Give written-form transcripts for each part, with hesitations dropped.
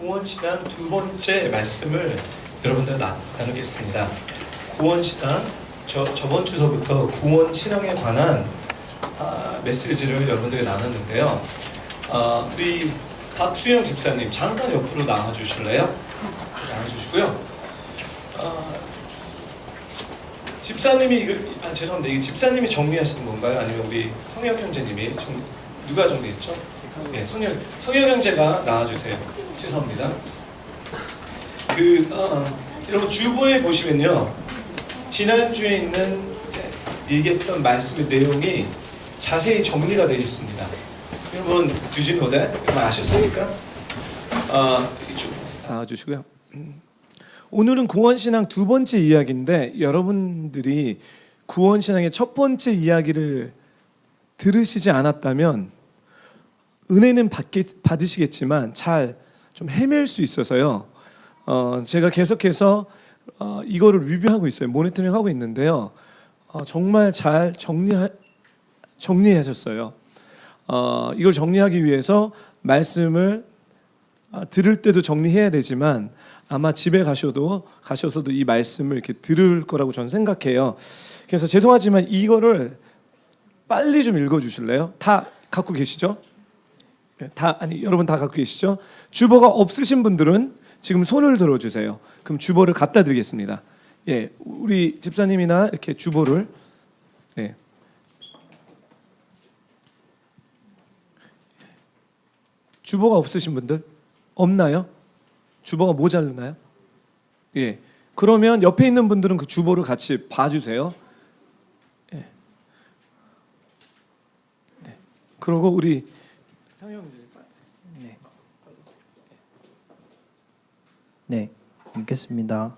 구원신앙 두 번째 말씀을 여러분들 나누겠습니다. 구원신앙, 저번 주서부터 구원신앙에 관한 메시지를 여러분들에게 나눴는데요. 우리 박수영 집사님 잠깐 옆으로 나와주실래요? 나와주시고요. 집사님이 죄송합니다. 이게 집사님이 정리하시는 건가요? 아니면 우리 성혁 형제님이 누가 정리했죠? 네, 성혁 형제가 나와주세요. 죄송합니다. 여러분 주보에 보시면요, 지난주에 있는 얘기했던 말씀의 내용이 자세히 정리가 되어 있습니다. 여러분 Did you know that? 여러분 아셨습니까? 이쪽 나와주시고요. 오늘은 구원신앙 두 번째 이야기인데, 여러분들이 구원신앙의 첫 번째 이야기를 들으시지 않았다면 은혜는 받으시겠지만 잘 좀 헤맬 수 있어서요. 제가 계속해서 이거를 리뷰하고 있어요. 모니터링하고 있는데요. 정말 잘 정리하셨어요. 이걸 정리하기 위해서 말씀을 들을 때도 정리해야 되지만 아마 집에 가셔서도 이 말씀을 이렇게 들을 거라고 저는 생각해요. 그래서 죄송하지만 이거를 빨리 좀 읽어주실래요? 다 갖고 계시죠? 여러분 다 갖고 계시죠? 주보가 없으신 분들은 지금 손을 들어주세요. 그럼 주보를 갖다 드리겠습니다. 예, 우리 집사님이나 이렇게 주보를, 예. 주보가 없으신 분들 없나요? 주보가 모자르나요? 예. 그러면 옆에 있는 분들은 그 주보를 같이 봐주세요. 예. 네. 그리고 우리 네, 읽겠습니다.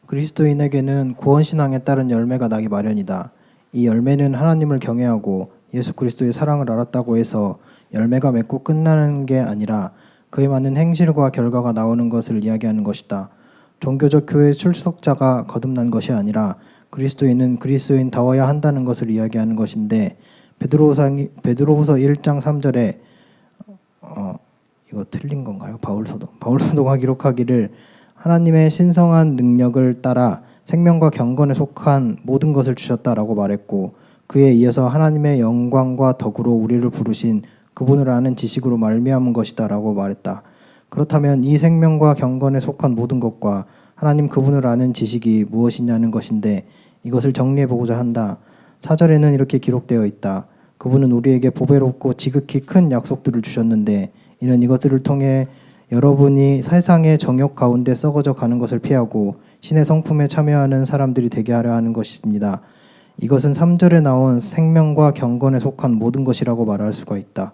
그리스도인에게는 구원신앙에 따른 열매가 나기 마련이다. 이 열매는 하나님을 경외하고 예수 그리스도의 사랑을 알았다고 해서 열매가 맺고 끝나는 게 아니라 그에 맞는 행실과 결과가 나오는 것을 이야기하는 것이다. 종교적 교회 출석자가 거듭난 것이 아니라 그리스도인은 그리스도인다워야 한다는 것을 이야기하는 것인데, 베드로후서 1장 3절에 이거 틀린 건가요? 바울사도가 기록하기를 하나님의 신성한 능력을 따라 생명과 경건에 속한 모든 것을 주셨다라고 말했고, 그에 이어서 하나님의 영광과 덕으로 우리를 부르신 그분을 아는 지식으로 말미암은 것이다라고 말했다. 그렇다면 이 생명과 경건에 속한 모든 것과 하나님 그분을 아는 지식이 무엇이냐는 것인데, 이것을 정리해보고자 한다. 4절에는 이렇게 기록되어 있다. 그분은 우리에게 보배롭고 지극히 큰 약속들을 주셨는데, 이는 이것들을 통해 여러분이 세상의 정욕 가운데 썩어져 가는 것을 피하고 신의 성품에 참여하는 사람들이 되게 하려 하는 것입니다. 이것은 3절에 나온 생명과 경건에 속한 모든 것이라고 말할 수가 있다.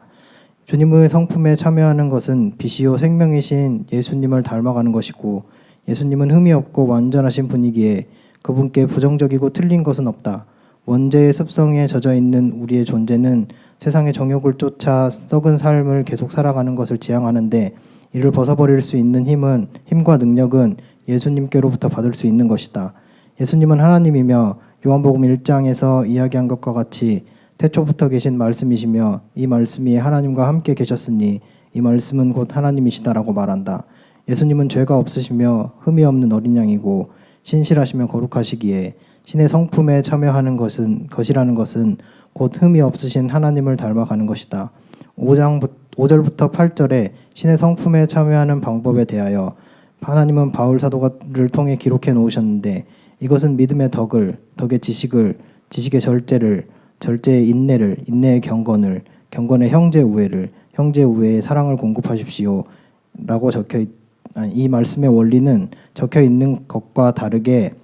주님의 성품에 참여하는 것은 빛이요 생명이신 예수님을 닮아가는 것이고, 예수님은 흠이 없고 완전하신 분이기에 그분께 부정적이고 틀린 것은 없다. 원죄의 습성에 젖어 있는 우리의 존재는 세상의 정욕을 쫓아 썩은 삶을 계속 살아가는 것을 지향하는데, 이를 벗어버릴 수 있는 힘과 능력은 예수님께로부터 받을 수 있는 것이다. 예수님은 하나님이며 요한복음 1장에서 이야기한 것과 같이 태초부터 계신 말씀이시며 이 말씀이 하나님과 함께 계셨으니 이 말씀은 곧 하나님이시다라고 말한다. 예수님은 죄가 없으시며 흠이 없는 어린 양이고 신실하시며 거룩하시기에 신의 성품에 참여하는 것이라는 것은 곧 흠이 없으신 하나님을 닮아가는 것이다. 5절부터 8절에 신의 성품에 참여하는 방법에 대하여 하나님은 바울 사도를 통해 기록해 놓으셨는데, 이것은 믿음의 덕의 지식을, 지식의 절제의 인내를, 인내의 경건을, 경건의 형제 우애를, 형제 우애의 사랑을 공급하십시오 라고 이 말씀의 원리는 적혀 있는 것과 다르게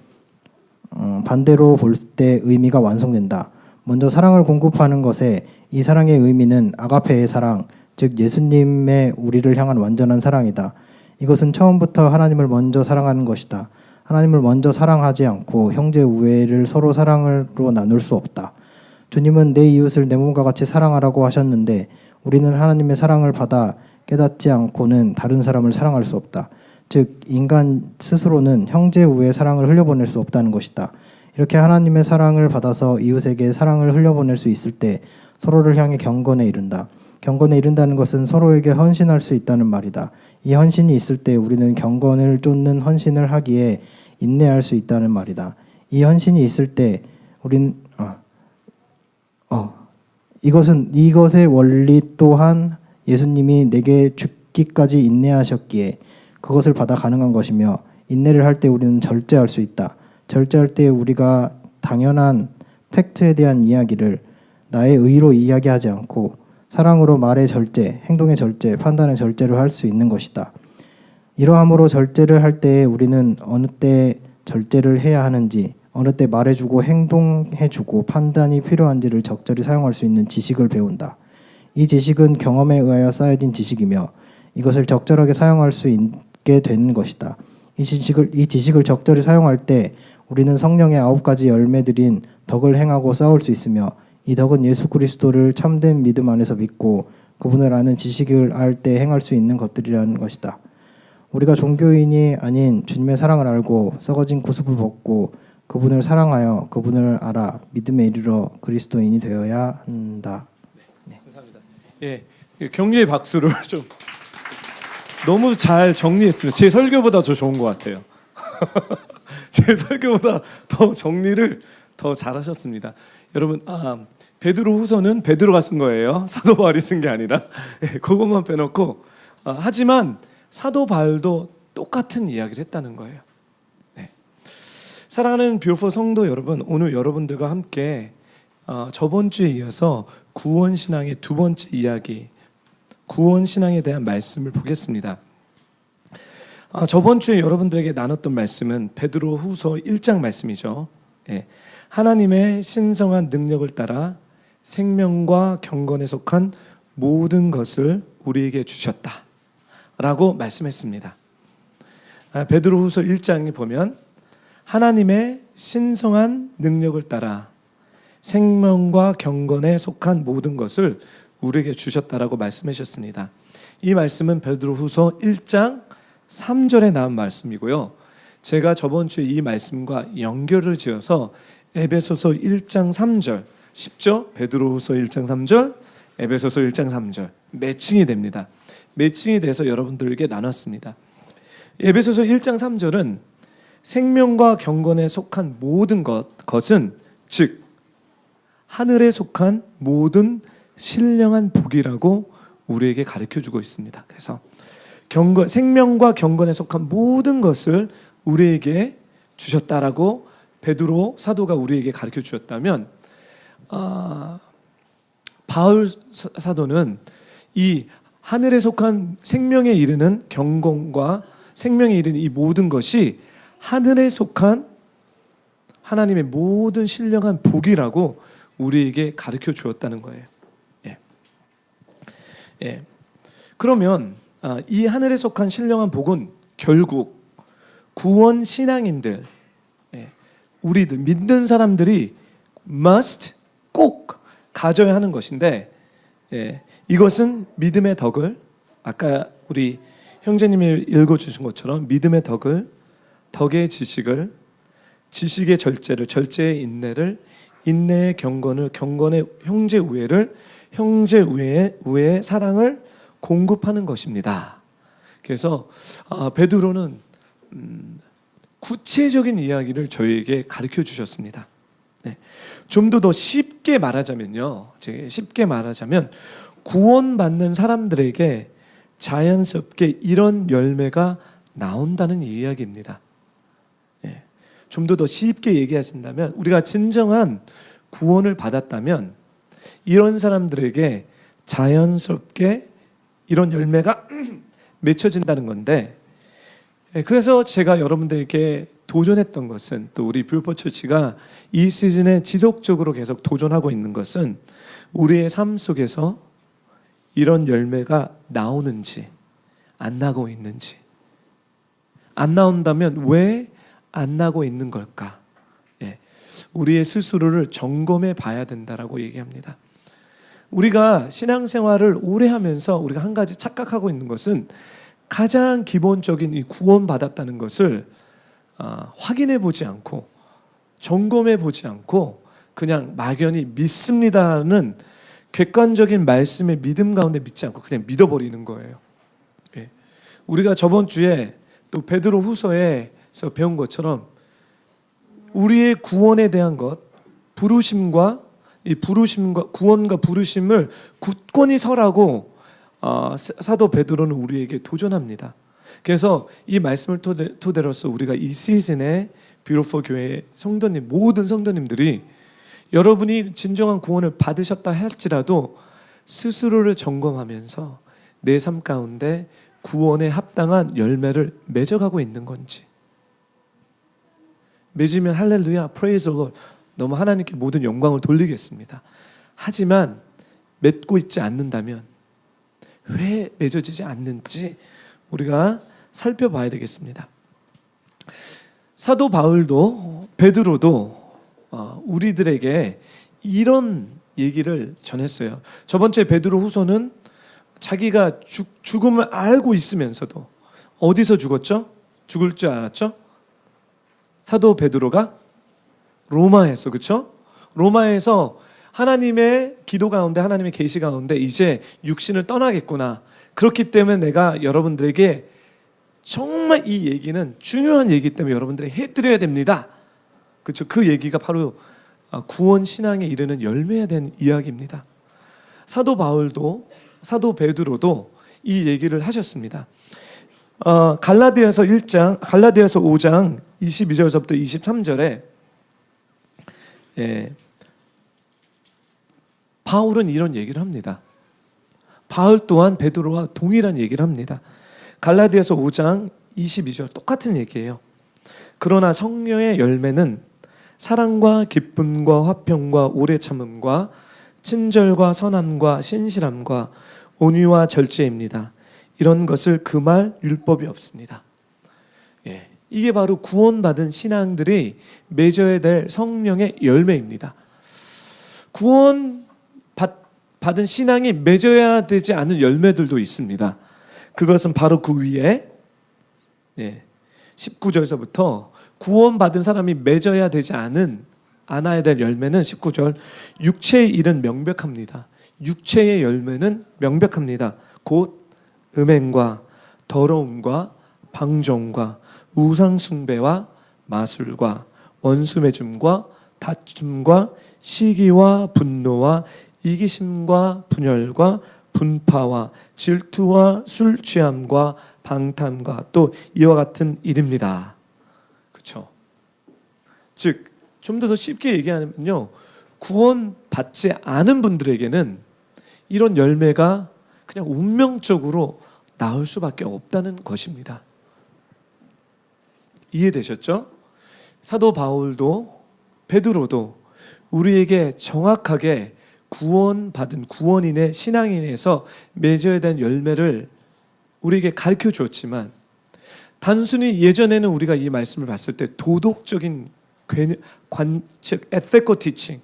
반대로 볼 때 의미가 완성된다. 먼저 사랑을 공급하는 것에 이 사랑의 의미는 아가페의 사랑, 즉 예수님의 우리를 향한 완전한 사랑이다. 이것은 처음부터 하나님을 먼저 사랑하는 것이다. 하나님을 먼저 사랑하지 않고 형제 우애를 서로 사랑으로 나눌 수 없다. 주님은 내 이웃을 내 몸과 같이 사랑하라고 하셨는데, 우리는 하나님의 사랑을 받아 깨닫지 않고는 다른 사람을 사랑할 수 없다. 즉 인간 스스로는 형제 우애의 사랑을 흘려보낼 수 없다는 것이다. 이렇게 하나님의 사랑을 받아서 이웃에게 사랑을 흘려보낼 수 있을 때 서로를 향해 경건에 이른다. 경건에 이른다는 것은 서로에게 헌신할 수 있다는 말이다. 이 헌신이 있을 때 우리는 경건을 쫓는 헌신을 하기에 인내할 수 있다는 말이다. 이 헌신이 있을 때 우린 이것의 원리 또한 예수님이 내게 죽기까지 인내하셨기에 그것을 받아 가능한 것이며, 인내를 할 때 우리는 절제할 수 있다. 절제할 때 우리가 당연한 팩트에 대한 이야기를 나의 의로 이야기하지 않고 사랑으로 말의 절제, 행동의 절제, 판단의 절제를 할 수 있는 것이다. 이러함으로 절제를 할 때 우리는 어느 때 절제를 해야 하는지, 어느 때 말해주고 행동해주고 판단이 필요한지를 적절히 사용할 수 있는 지식을 배운다. 이 지식은 경험에 의하여 쌓여진 지식이며 이것을 적절하게 사용할 수 있게 되는 것이다. 이 지식을 적절히 사용할 때 우리는 성령의 9가지 열매들인 덕을 행하고 싸울 수 있으며, 이 덕은 예수 그리스도를 참된 믿음 안에서 믿고 그분을 아는 지식을 알 때 행할 수 있는 것들이라는 것이다. 우리가 종교인이 아닌 주님의 사랑을 알고 썩어진 구습을 벗고 그분을 사랑하여 그분을 알아 믿음에 이르러 그리스도인이 되어야 한다. 감사합니다. 예, 격려의 박수를 좀 너무 잘 정리했습니다. 제 설교보다 더 좋은 것 같아요. 제 설교보다 더 정리를 더 잘하셨습니다. 여러분, 베드로후서는 베드로가 쓴 거예요. 사도 바울이 쓴 게 아니라. 그것만 빼놓고, 하지만 사도 바울도 똑같은 이야기를 했다는 거예요. 네. 사랑하는 뷰포 성도 여러분, 오늘 여러분들과 함께 저번 주에 이어서 구원신앙의 두 번째 이야기, 구원신앙에 대한 말씀을 보겠습니다. 저번 주에 여러분들에게 나눴던 말씀은 베드로후서 1장 말씀이죠. 예. 하나님의 신성한 능력을 따라 생명과 경건에 속한 모든 것을 우리에게 주셨다 라고 말씀했습니다. 베드로후서 1장에 보면 하나님의 신성한 능력을 따라 생명과 경건에 속한 모든 것을 우리에게 주셨다라고 말씀하셨습니다. 이 말씀은 베드로후서 1장 3절에 나온 말씀이고요. 제가 저번 주에 이 말씀과 연결을 지어서 에베소서 1장 3절, 쉽죠? 베드로후서 1장 3절, 에베소서 1장 3절 매칭이 됩니다. 매칭이 돼서 여러분들에게 나눴습니다. 에베소서 1장 3절은 생명과 경건에 속한 모든 것은 즉 하늘에 속한 모든 신령한 복이라고 우리에게 가르쳐주고 있습니다. 그래서 생명과 경건에 속한 모든 것을 우리에게 주셨다라고 베드로 사도가 우리에게 가르쳐 주셨다면, 바울 사도는 이 하늘에 속한 생명에 이르는 경건과 생명에 이르는 이 모든 것이 하늘에 속한 하나님의 모든 신령한 복이라고 우리에게 가르쳐 주었다는 거예요. 예. 그러면 이 하늘에 속한 신령한 복은 결국 구원 신앙인들, 우리들 믿는 사람들이 must 꼭 가져야 하는 것인데, 이것은 믿음의 덕을, 아까 우리 형제님이 읽어주신 것처럼 믿음의 덕을, 덕의 지식을, 지식의 절제를, 절제의 인내를, 인내의 경건을, 경건의 형제 우애를, 형제 우애의 사랑을 공급하는 것입니다. 그래서 베드로는 구체적인 이야기를 저희에게 가르쳐 주셨습니다. 좀 더 쉽게 말하자면요, 쉽게 말하자면 구원받는 사람들에게 자연스럽게 이런 열매가 나온다는 이야기입니다. 좀 더 쉽게 얘기하신다면, 우리가 진정한 구원을 받았다면 이런 사람들에게 자연스럽게 이런 열매가 맺혀진다는 건데, 그래서 제가 여러분들에게 도전했던 것은, 또 우리 뷰포처치가 이 시즌에 지속적으로 계속 도전하고 있는 것은 우리의 삶 속에서 이런 열매가 나오는지 안 나고 있는지, 안 나온다면 왜 안 나고 있는 걸까? 우리의 스스로를 점검해 봐야 된다라고 얘기합니다. 우리가 신앙생활을 오래 하면서 우리가 한 가지 착각하고 있는 것은 가장 기본적인 이 구원받았다는 것을 확인해 보지 않고 점검해 보지 않고 그냥 막연히 믿습니다는 객관적인 말씀의 믿음 가운데 믿지 않고 그냥 믿어버리는 거예요. 예. 우리가 저번 주에 또 베드로 후서에서 배운 것처럼 우리의 구원에 대한 것, 부르심과 구원과 부르심을 굳건히 설하고 사도 베드로는 우리에게 도전합니다. 그래서 이 말씀을 토대로서 우리가 이 시즌에 뷰티풀 교회 성도님, 모든 성도님들이 여러분이 진정한 구원을 받으셨다 할지라도 스스로를 점검하면서 내 삶 가운데 구원에 합당한 열매를 맺어가고 있는 건지, 맺으면 할렐루야, 프레이즈 홀, 너무 하나님께 모든 영광을 돌리겠습니다. 하지만 맺고 있지 않는다면 왜 맺어지지 않는지 우리가 살펴봐야 되겠습니다. 사도 바울도 베드로도 우리들에게 이런 얘기를 전했어요. 저번 주에 베드로 후서는 자기가 죽음을 알고 있으면서도 어디서 죽었죠? 죽을 줄 알았죠? 사도 베드로가 로마에서, 그렇죠? 로마에서 하나님의 기도 가운데, 하나님의 계시 가운데 이제 육신을 떠나겠구나. 그렇기 때문에 내가 여러분들에게 정말 이 얘기는 중요한 얘기 때문에 여러분들이 해드려야 됩니다. 그렇죠? 그 얘기가 바로 구원 신앙에 이르는 열매에 대한 이야기입니다. 사도 바울도, 사도 베드로도 이 얘기를 하셨습니다. 갈라디아서 5장 22절서부터 23절에 바울은 이런 얘기를 합니다. 바울 또한 베드로와 동일한 얘기를 합니다. 갈라디아서 5장 22절 똑같은 얘기예요. 그러나 성령의 열매는 사랑과 기쁨과 화평과 오래 참음과 친절과 선함과 신실함과 온유와 절제입니다. 이런 것을 금할 율법이 없습니다. 이게 바로 구원받은 신앙들이 맺어야 될 성령의 열매입니다. 구원받은 신앙이 맺어야 되지 않은 열매들도 있습니다. 그것은 바로 그 위에 19절서부터 구원받은 사람이 맺어야 되지 않아야 될 열매는 19절, 육체의 일은 명백합니다. 육체의 열매는 명백합니다. 곧 음행과 더러움과 방종과 우상숭배와 마술과 원수매줌과 다툼과 시기와 분노와 이기심과 분열과 분파와 질투와 술 취함과 방탕과 또 이와 같은 일입니다. 그렇죠? 즉, 좀 더 쉽게 얘기하면요, 구원받지 않은 분들에게는 이런 열매가 그냥 운명적으로 나올 수밖에 없다는 것입니다. 이해되셨죠? 사도 바울도 베드로도 우리에게 정확하게 구원받은 구원인의 신앙인에서 맺어야 되는 열매를 우리에게 가르쳐 주었지만, 단순히 예전에는 우리가 이 말씀을 봤을 때 도덕적인 관측, ethical teaching,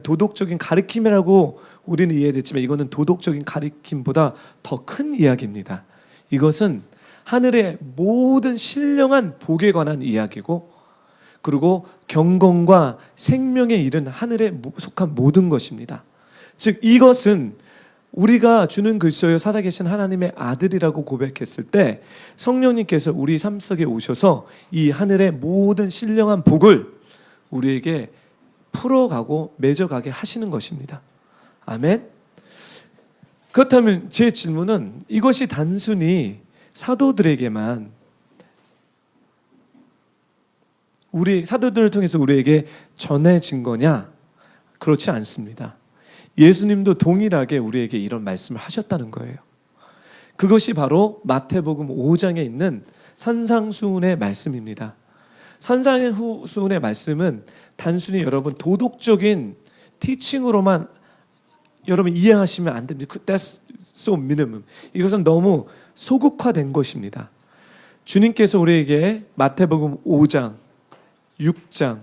도덕적인 가르침이라고 우리는 이해됐지만 이거는 도덕적인 가르침보다 더 큰 이야기입니다. 이것은 하늘의 모든 신령한 복에 관한 이야기고, 그리고 경건과 생명에 이른 하늘에 속한 모든 것입니다. 즉, 이것은 우리가 주는 그리스도여 살아계신 하나님의 아들이라고 고백했을 때 성령님께서 우리 삶 속에 오셔서 이 하늘의 모든 신령한 복을 우리에게 풀어가고 맺어가게 하시는 것입니다. 아멘. 그렇다면 제 질문은, 이것이 단순히 사도들에게만, 우리 사도들을 통해서 우리에게 전해진 거냐? 그렇지 않습니다. 예수님도 동일하게 우리에게 이런 말씀을 하셨다는 거예요. 그것이 바로 마태복음 5장에 있는 산상수훈의 말씀입니다. 산상수훈의 말씀은 단순히 여러분 도덕적인 티칭으로만 여러분 이해하시면 안 됩니다. That's so minimum. 이것은 너무 소극화된 것입니다. 주님께서 우리에게 마태복음 5장, 6장,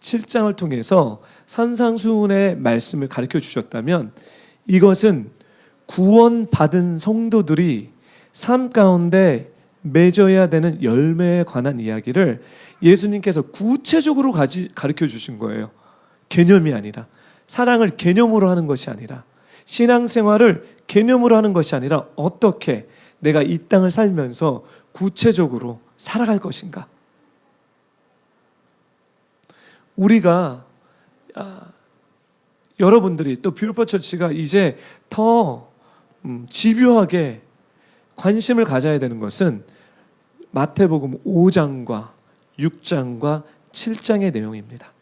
7장을 통해서 산상수훈의 말씀을 가르쳐 주셨다면, 이것은 구원받은 성도들이 삶 가운데 맺어야 되는 열매에 관한 이야기를 예수님께서 구체적으로 가르쳐 주신 거예요. 개념이 아니라, 사랑을 개념으로 하는 것이 아니라 신앙생활을 개념으로 하는 것이 아니라 어떻게 내가 이 땅을 살면서 구체적으로 살아갈 것인가. 우리가 여러분들이 또 뷰티풀 처치가 이제 더 집요하게 관심을 가져야 되는 것은 마태복음 5장과 6장과 7장의 내용입니다.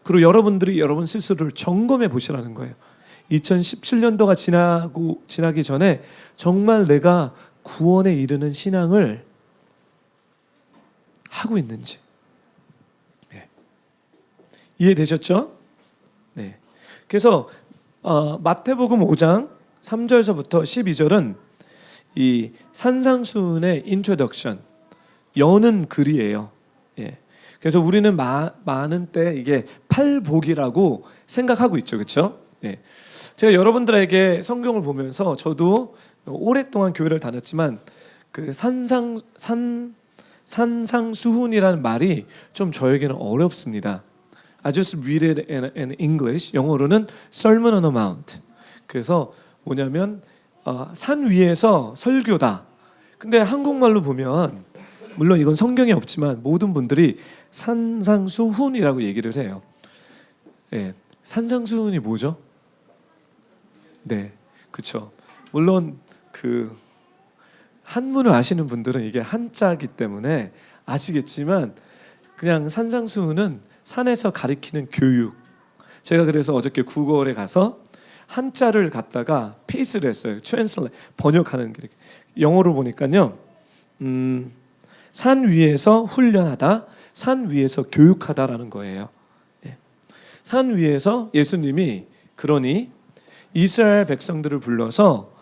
그리고 여러분들이 여러분 스스로를 점검해 보시라는 거예요. 2017년도가 지나기 전에 정말 내가 구원에 이르는 신앙을 하고 있는지. 네. 이해되셨죠? 네. 그래서 마태복음 5장 3절서부터 12절은 이 산상수훈의 인트로덕션, 여는 글이에요. 예. 그래서 우리는 많은 때 이게 팔복이라고 생각하고 있죠, 그렇죠? 예. 제가 여러분들에게 성경을 보면서 저도 오랫동안 교회를 다녔지만 그 산상수훈이라는 말이 좀 저에게는 어렵습니다. I just read it in English. 영어로는 Sermon on the Mount. 그래서 뭐냐면 산 위에서 설교다. 근데 한국말로 보면 물론 이건 성경에 없지만 모든 분들이 산상수훈이라고 얘기를 해요. 예, 산상수훈이 뭐죠? 네, 그렇죠. 물론 그 한문을 아시는 분들은 이게 한자이기 때문에 아시겠지만 그냥 산상수훈은 산에서 가리키는 교육. 제가 그래서 어저께 구글에 가서 한자를 갖다가 페이스를 했어요. 트랜슬레이트 번역하는 게 영어로 보니까요. 산 위에서 훈련하다, 산 위에서 교육하다라는 거예요. 예. 산 위에서 예수님이 그러니 이스라엘 백성들을 불러서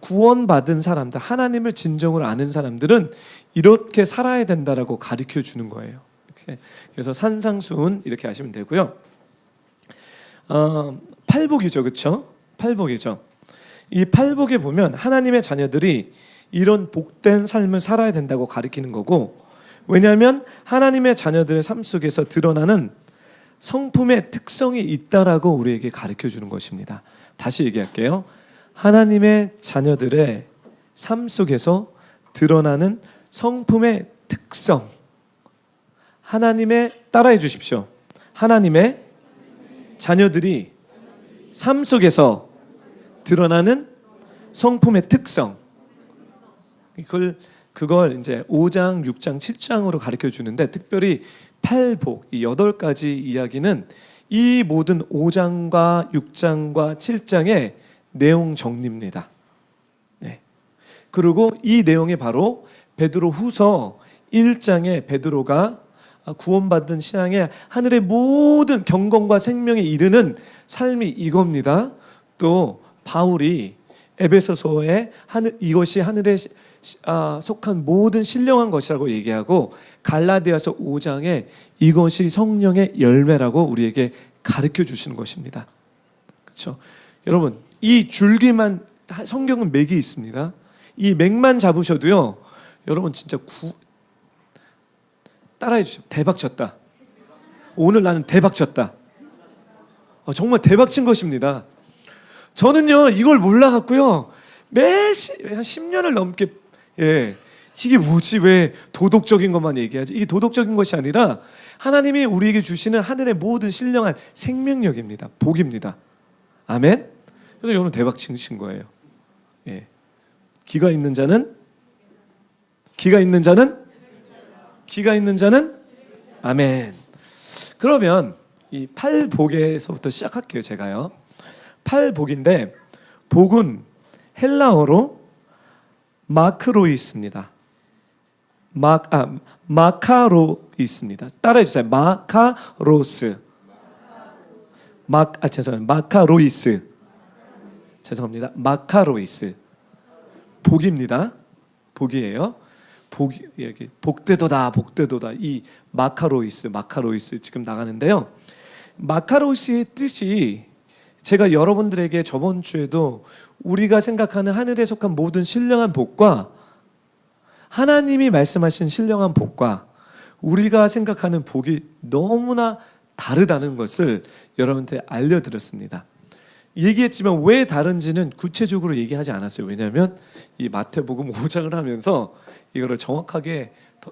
구원받은 사람들, 하나님을 진정으로 아는 사람들은 이렇게 살아야 된다라고 가르쳐 주는 거예요. 이렇게. 그래서 산상수훈 이렇게 하시면 되고요. 팔복이죠, 그렇죠? 팔복이죠. 이 팔복에 보면 하나님의 자녀들이 이런 복된 삶을 살아야 된다고 가르치는 거고, 왜냐하면 하나님의 자녀들의 삶 속에서 드러나는 성품의 특성이 있다라고 우리에게 가르쳐 주는 것입니다. 다시 얘기할게요. 하나님의 자녀들의 삶 속에서 드러나는 성품의 특성. 따라해 주십시오. 하나님의 자녀들이 삶 속에서 드러나는 성품의 특성. 그걸 이제 5장, 6장, 7장으로 가르쳐 주는데 특별히 팔복, 이 8가지 이야기는 이 모든 5장과 6장과 7장의 내용 정리입니다. 네. 그리고 이 내용이 바로 베드로 후서 1장에 베드로가 구원받은 신앙의 하늘의 모든 경건과 생명에 이르는 삶이 이겁니다. 또 바울이 에베소서에 이것이 하늘에 속한 모든 신령한 것이라고 얘기하고 갈라디아서 5장에 이것이 성령의 열매라고 우리에게 가르쳐 주시는 것입니다. 그렇죠? 여러분, 이 줄기만 성경은 맥이 있습니다. 이 맥만 잡으셔도요, 여러분 진짜 따라해 주세요. 대박 쳤다. 오늘 나는 대박 쳤다. 정말 대박 친 것입니다. 저는요 이걸 몰라갖고요 한 10년을 넘게 이게 뭐지, 왜 도덕적인 것만 얘기하지? 이게 도덕적인 것이 아니라 하나님이 우리에게 주시는 하늘의 모든 신령한 생명력입니다. 복입니다. 아멘. 그래서 여러분 대박 치신 거예요. 예. 기가 있는 자는 아멘. 그러면 이 팔복에서부터 시작할게요. 제가요. 팔복인데 복은 헬라어로 마크로이스입니다. 마카로이스입니다. 따라해 주세요. 마카로스. 마카로이스. 죄송합니다. 마카로이스. 복입니다. 복이에요. 복되도다. 이 마카로이스 지금 나가는데요. 마카로이스의 뜻이 제가 여러분들에게 저번 주에도 우리가 생각하는 하늘에 속한 모든 신령한 복과 하나님이 말씀하신 신령한 복과 우리가 생각하는 복이 너무나 다르다는 것을 여러분한테 알려드렸습니다. 얘기했지만 왜 다른지는 구체적으로 얘기하지 않았어요. 왜냐하면 이 마태복음 5장을 하면서 이거를 정확하게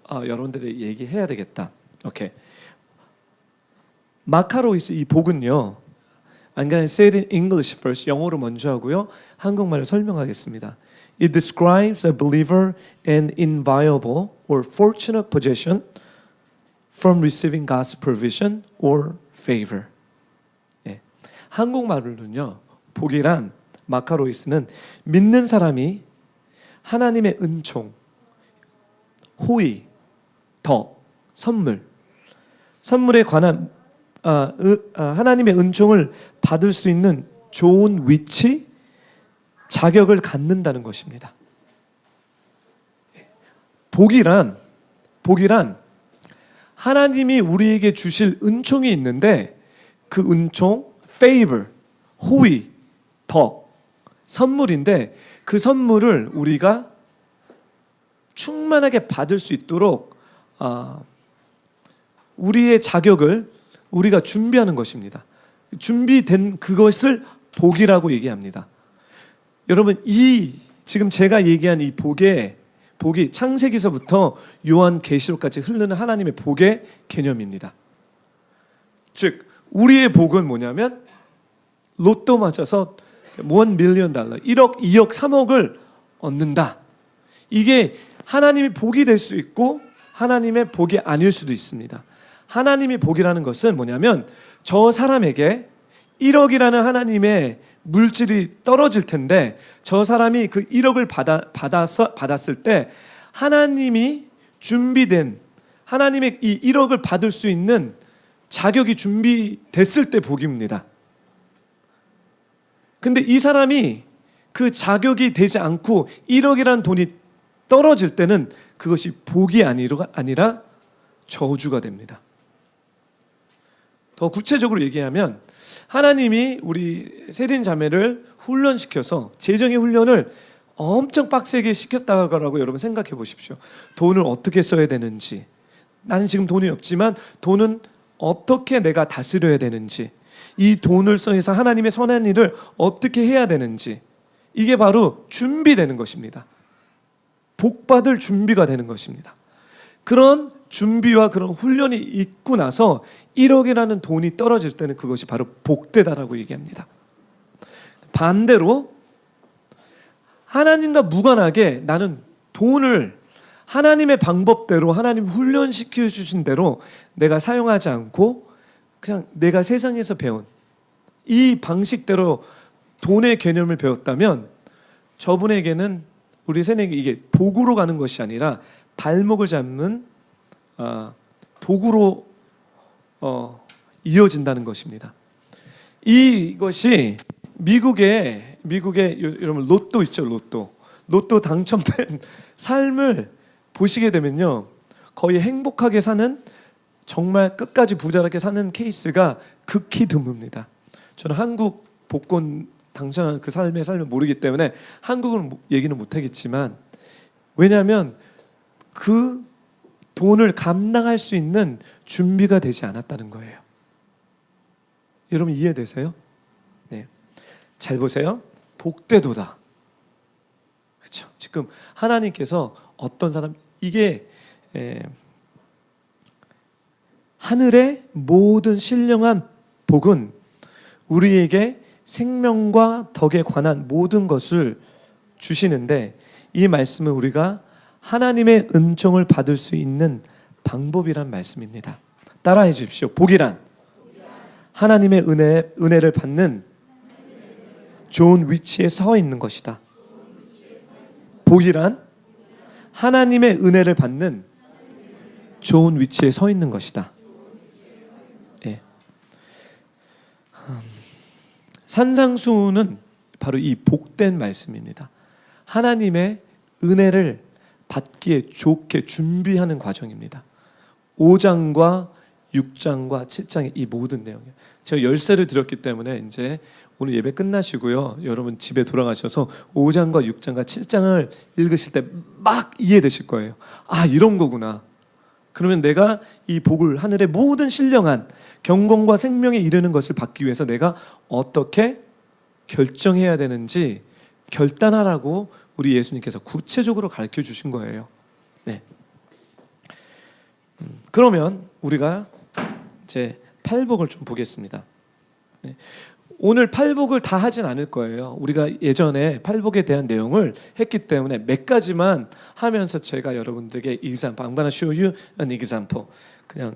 여러분들이 얘기해야 되겠다. 오케이. 마카로이스 이 복은요. I'm gonna say it in English first. 영어로 먼저 하고요. 한국말로 설명하겠습니다. It describes a believer an inviolable or fortunate possession from receiving God's provision or favor. 예. 한국말로는요. 복이란 마카로이스는 믿는 사람이 하나님의 은총, 호의, 덕, 선물에 관한 하나님의 은총을 받을 수 있는 좋은 위치, 자격을 갖는다는 것입니다. 복이란 하나님이 우리에게 주실 은총이 있는데 그 은총, favor, 호의, 덕, 선물인데 그 선물을 우리가 충만하게 받을 수 있도록 우리의 자격을 우리가 준비하는 것입니다. 준비된 그것을 복이라고 얘기합니다. 여러분 이 지금 제가 얘기한 이 복이 창세기서부터 요한계시록까지 흐르는 하나님의 복의 개념입니다. 즉 우리의 복은 뭐냐면 로또 맞아서 $1 million, 1억, 2억, 3억을 얻는다. 이게 하나님의 복이 될 수 있고 하나님의 복이 아닐 수도 있습니다. 하나님의 복이라는 것은 뭐냐면 저 사람에게 1억이라는 하나님의 물질이 떨어질 텐데 저 사람이 그 1억을 받았을 때 하나님이 준비된 하나님의 이 1억을 받을 수 있는 자격이 준비됐을 때 복입니다. 근데 이 사람이 그 자격이 되지 않고 1억이라는 돈이 떨어질 때는 그것이 복이 아니라 저주가 됩니다. 더 구체적으로 얘기하면 하나님이 우리 세린 자매를 훈련시켜서 재정의 훈련을 엄청 빡세게 시켰다고 여러분 생각해 보십시오. 돈을 어떻게 써야 되는지, 나는 지금 돈이 없지만 돈은 어떻게 내가 다스려야 되는지, 이 돈을 써서 하나님의 선한 일을 어떻게 해야 되는지, 이게 바로 준비되는 것입니다. 복받을 준비가 되는 것입니다. 그런 준비와 그런 훈련이 있고 나서 1억이라는 돈이 떨어질 때는 그것이 바로 복되다라고 얘기합니다. 반대로 하나님과 무관하게 나는 돈을 하나님의 방법대로 하나님 훈련시켜 주신 대로 내가 사용하지 않고 그냥 내가 세상에서 배운 이 방식대로 돈의 개념을 배웠다면 저분에게는 우리 세상에 이게 복으로 가는 것이 아니라 발목을 잡는 도구로 이어진다는 것입니다. 이것이 미국의 여러분 로또 있죠, 로또 당첨된 삶을 보시게 되면요 거의 행복하게 사는 정말 끝까지 부자롭게 사는 케이스가 극히 드뭅니다. 저는 한국 복권 당첨한 그 삶을 모르기 때문에 한국은 얘기는 못하겠지만 왜냐하면 그 돈을 감당할 수 있는 준비가 되지 않았다는 거예요. 여러분 이해되세요? 네. 잘 보세요. 복되도다. 그렇죠. 지금 하나님께서 어떤 사람 이게 하늘의 모든 신령한 복은 우리에게 생명과 덕에 관한 모든 것을 주시는데 이 말씀은 우리가 하나님의 은총을 받을 수 있는 방법이란 말씀입니다. 따라해 주십시오. 복이란 하나님의 은혜를 받는 좋은 위치에 서 있는 것이다. 복이란 하나님의 은혜를 받는 좋은 위치에 서 있는 것이다. 예. 산상수훈은 바로 이 복된 말씀입니다. 하나님의 은혜를 받기에 좋게 준비하는 과정입니다. 5장과 6장과 7장의 이 모든 내용이에요. 제가 열쇠를 드렸기 때문에 이제 오늘 예배 끝나시고요. 여러분 집에 돌아가셔서 5장과 6장과 7장을 읽으실 때 막 이해되실 거예요. 아, 이런 거구나. 그러면 내가 이 복을 하늘의 모든 신령한 경건과 생명에 이르는 것을 받기 위해서 내가 어떻게 결정해야 되는지 결단하라고 우리 예수님께서 구체적으로 가르쳐 주신 거예요. 네. 그러면 우리가 이제 팔복을 좀 보겠습니다. 네. 오늘 팔복을 다 하진 않을 거예요. 우리가 예전에 팔복에 대한 내용을 했기 때문에 몇 가지만 하면서 제가 여러분들에게 example, I'm gonna show you an example. 그냥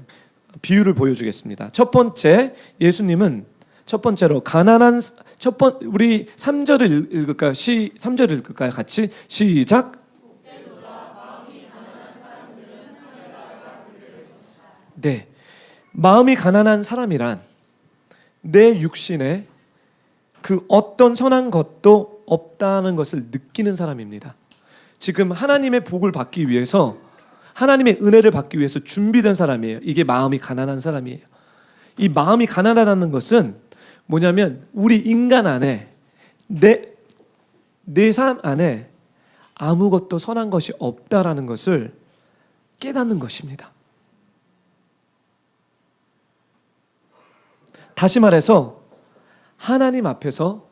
비유를 보여주겠습니다. 첫 번째, 예수님은 첫 번째로 가난한 우리 3절을 읽을까요? 3절을 읽을까요? 같이 시작. 네, 마음이 가난한 사람이란 내 육신에 그 어떤 선한 것도 없다는 것을 느끼는 사람입니다. 지금 하나님의 복을 받기 위해서, 하나님의 은혜를 받기 위해서 준비된 사람이에요. 이게 마음이 가난한 사람이에요. 이 마음이 가난하다는 것은 뭐냐면 우리 인간 안에 내 삶 안에 아무것도 선한 것이 없다라는 것을 깨닫는 것입니다. 다시 말해서 하나님 앞에서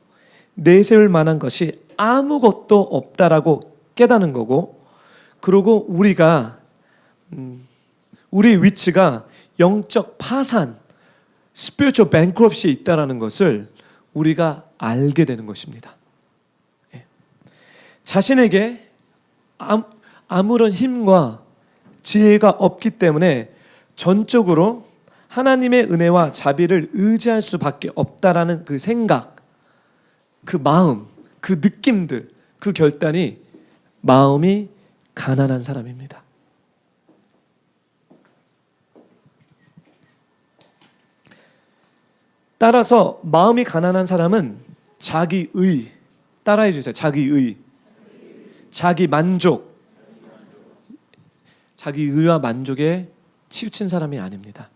내세울 만한 것이 아무것도 없다라고 깨닫는 거고, 그리고 우리가 우리의 위치가 영적 파산, spiritual bankruptcy에 있다라는 것을 우리가 알게 되는 것입니다. 자신에게 아무런 힘과 지혜가 없기 때문에 전적으로 하나님의 은혜와 자비를 의지할 수밖에 없다라는 그 생각, 그 마음, 그 느낌들, 그 결단이 마음이 가난한 사람입니다. 따라서 마음이 가난한 사람은 자기의, 따라해 주세요. 자기의, 자기 만족, 자기의와 만족에 치우친 사람이 아닙니다.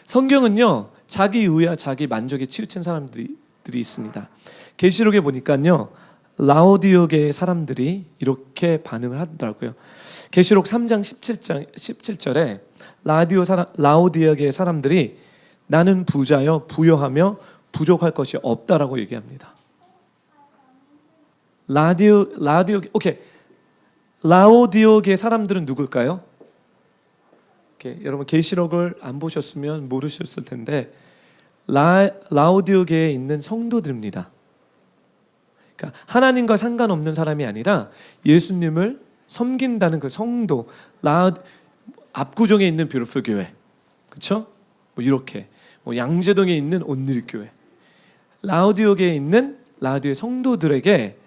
성경은요, 자기의와 자기 만족에 치우친 사람들이 있습니다. 계시록에 보니까요, 라오디오계의 사람들이 이렇게 반응을 하더라고요. 계시록 3장 17절에 라오디오계의 사람들이 나는 부자여 부여하며 부족할 것이 없다라고 얘기합니다. 라오디오계 사람들은 누굴까요? 여러분 계시록을 안 보셨으면 모르셨을 텐데 라오디오계에 있는 성도들입니다. 그러니까 하나님과 상관없는 사람이 아니라 예수님을 섬긴다는 그 성도, 압구정에 있는 뷰티풀 교회, 그렇죠? 뭐 이렇게 양재동에 있는 온누리 교회, 라오디오계에 있는 라오디오의 성도들에게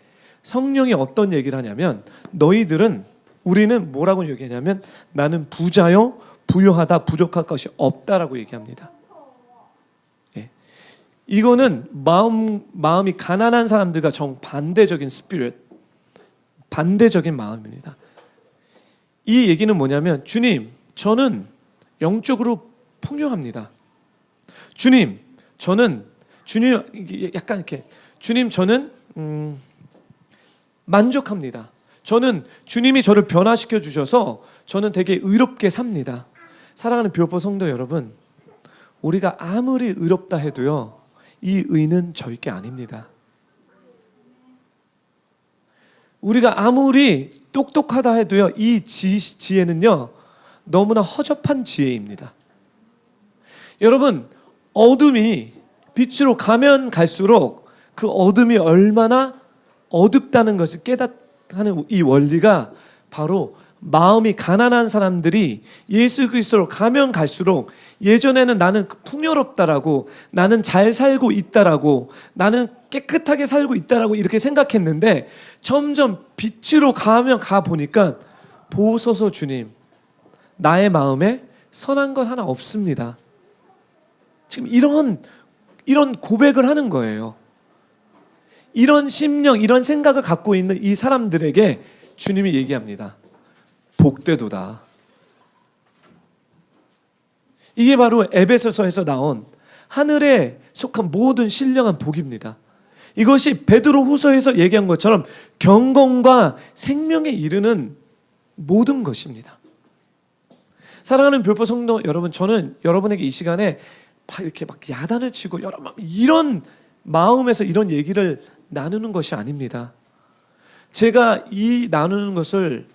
성령이 어떤 얘기를 하냐면, 우리는 뭐라고 얘기하냐면 나는 부자요 부유하다 부족할 것이 없다라고 얘기합니다. 예. 이거는 마음이 가난한 사람들과 정반대적인 스피릿, 반대적인 마음입니다. 이 얘기는 뭐냐면, 주님, 저는 영적으로 풍요합니다. 주님, 저는 약간 이렇게, 주님, 저는 만족합니다. 저는 주님이 저를 변화시켜 주셔서 저는 되게 의롭게 삽니다. 사랑하는 뷰티풀 성도 여러분, 우리가 아무리 의롭다 해도요, 이 의는 저희 게 아닙니다. 우리가 아무리 똑똑하다 해도요, 이 지혜는요 너무나 허접한 지혜입니다. 여러분, 어둠이 빛으로 가면 갈수록 그 어둠이 얼마나 어둡다는 것을 깨닫는 이 원리가 바로 마음이 가난한 사람들이 예수 그리스도로 가면 갈수록, 예전에는 나는 풍요롭다라고, 나는 잘 살고 있다라고, 나는 깨끗하게 살고 있다라고 이렇게 생각했는데, 점점 빛으로 가 보니까 보소서 주님, 나의 마음에 선한 것 하나 없습니다. 지금 이런 고백을 하는 거예요. 이런 심령, 이런 생각을 갖고 있는 이 사람들에게 주님이 얘기합니다. 복되도다. 이게 바로 에베소서에서 나온 하늘에 속한 모든 신령한 복입니다. 이것이 베드로 후서에서 얘기한 것처럼 경건과 생명에 이르는 모든 것입니다. 사랑하는 뷰티풀 성도 여러분, 저는 여러분에게 이 시간에 이렇게 야단을 치고 이런 마음에서 이런 얘기를 나누는 것이 아닙니다. 제가 이 나누는 것을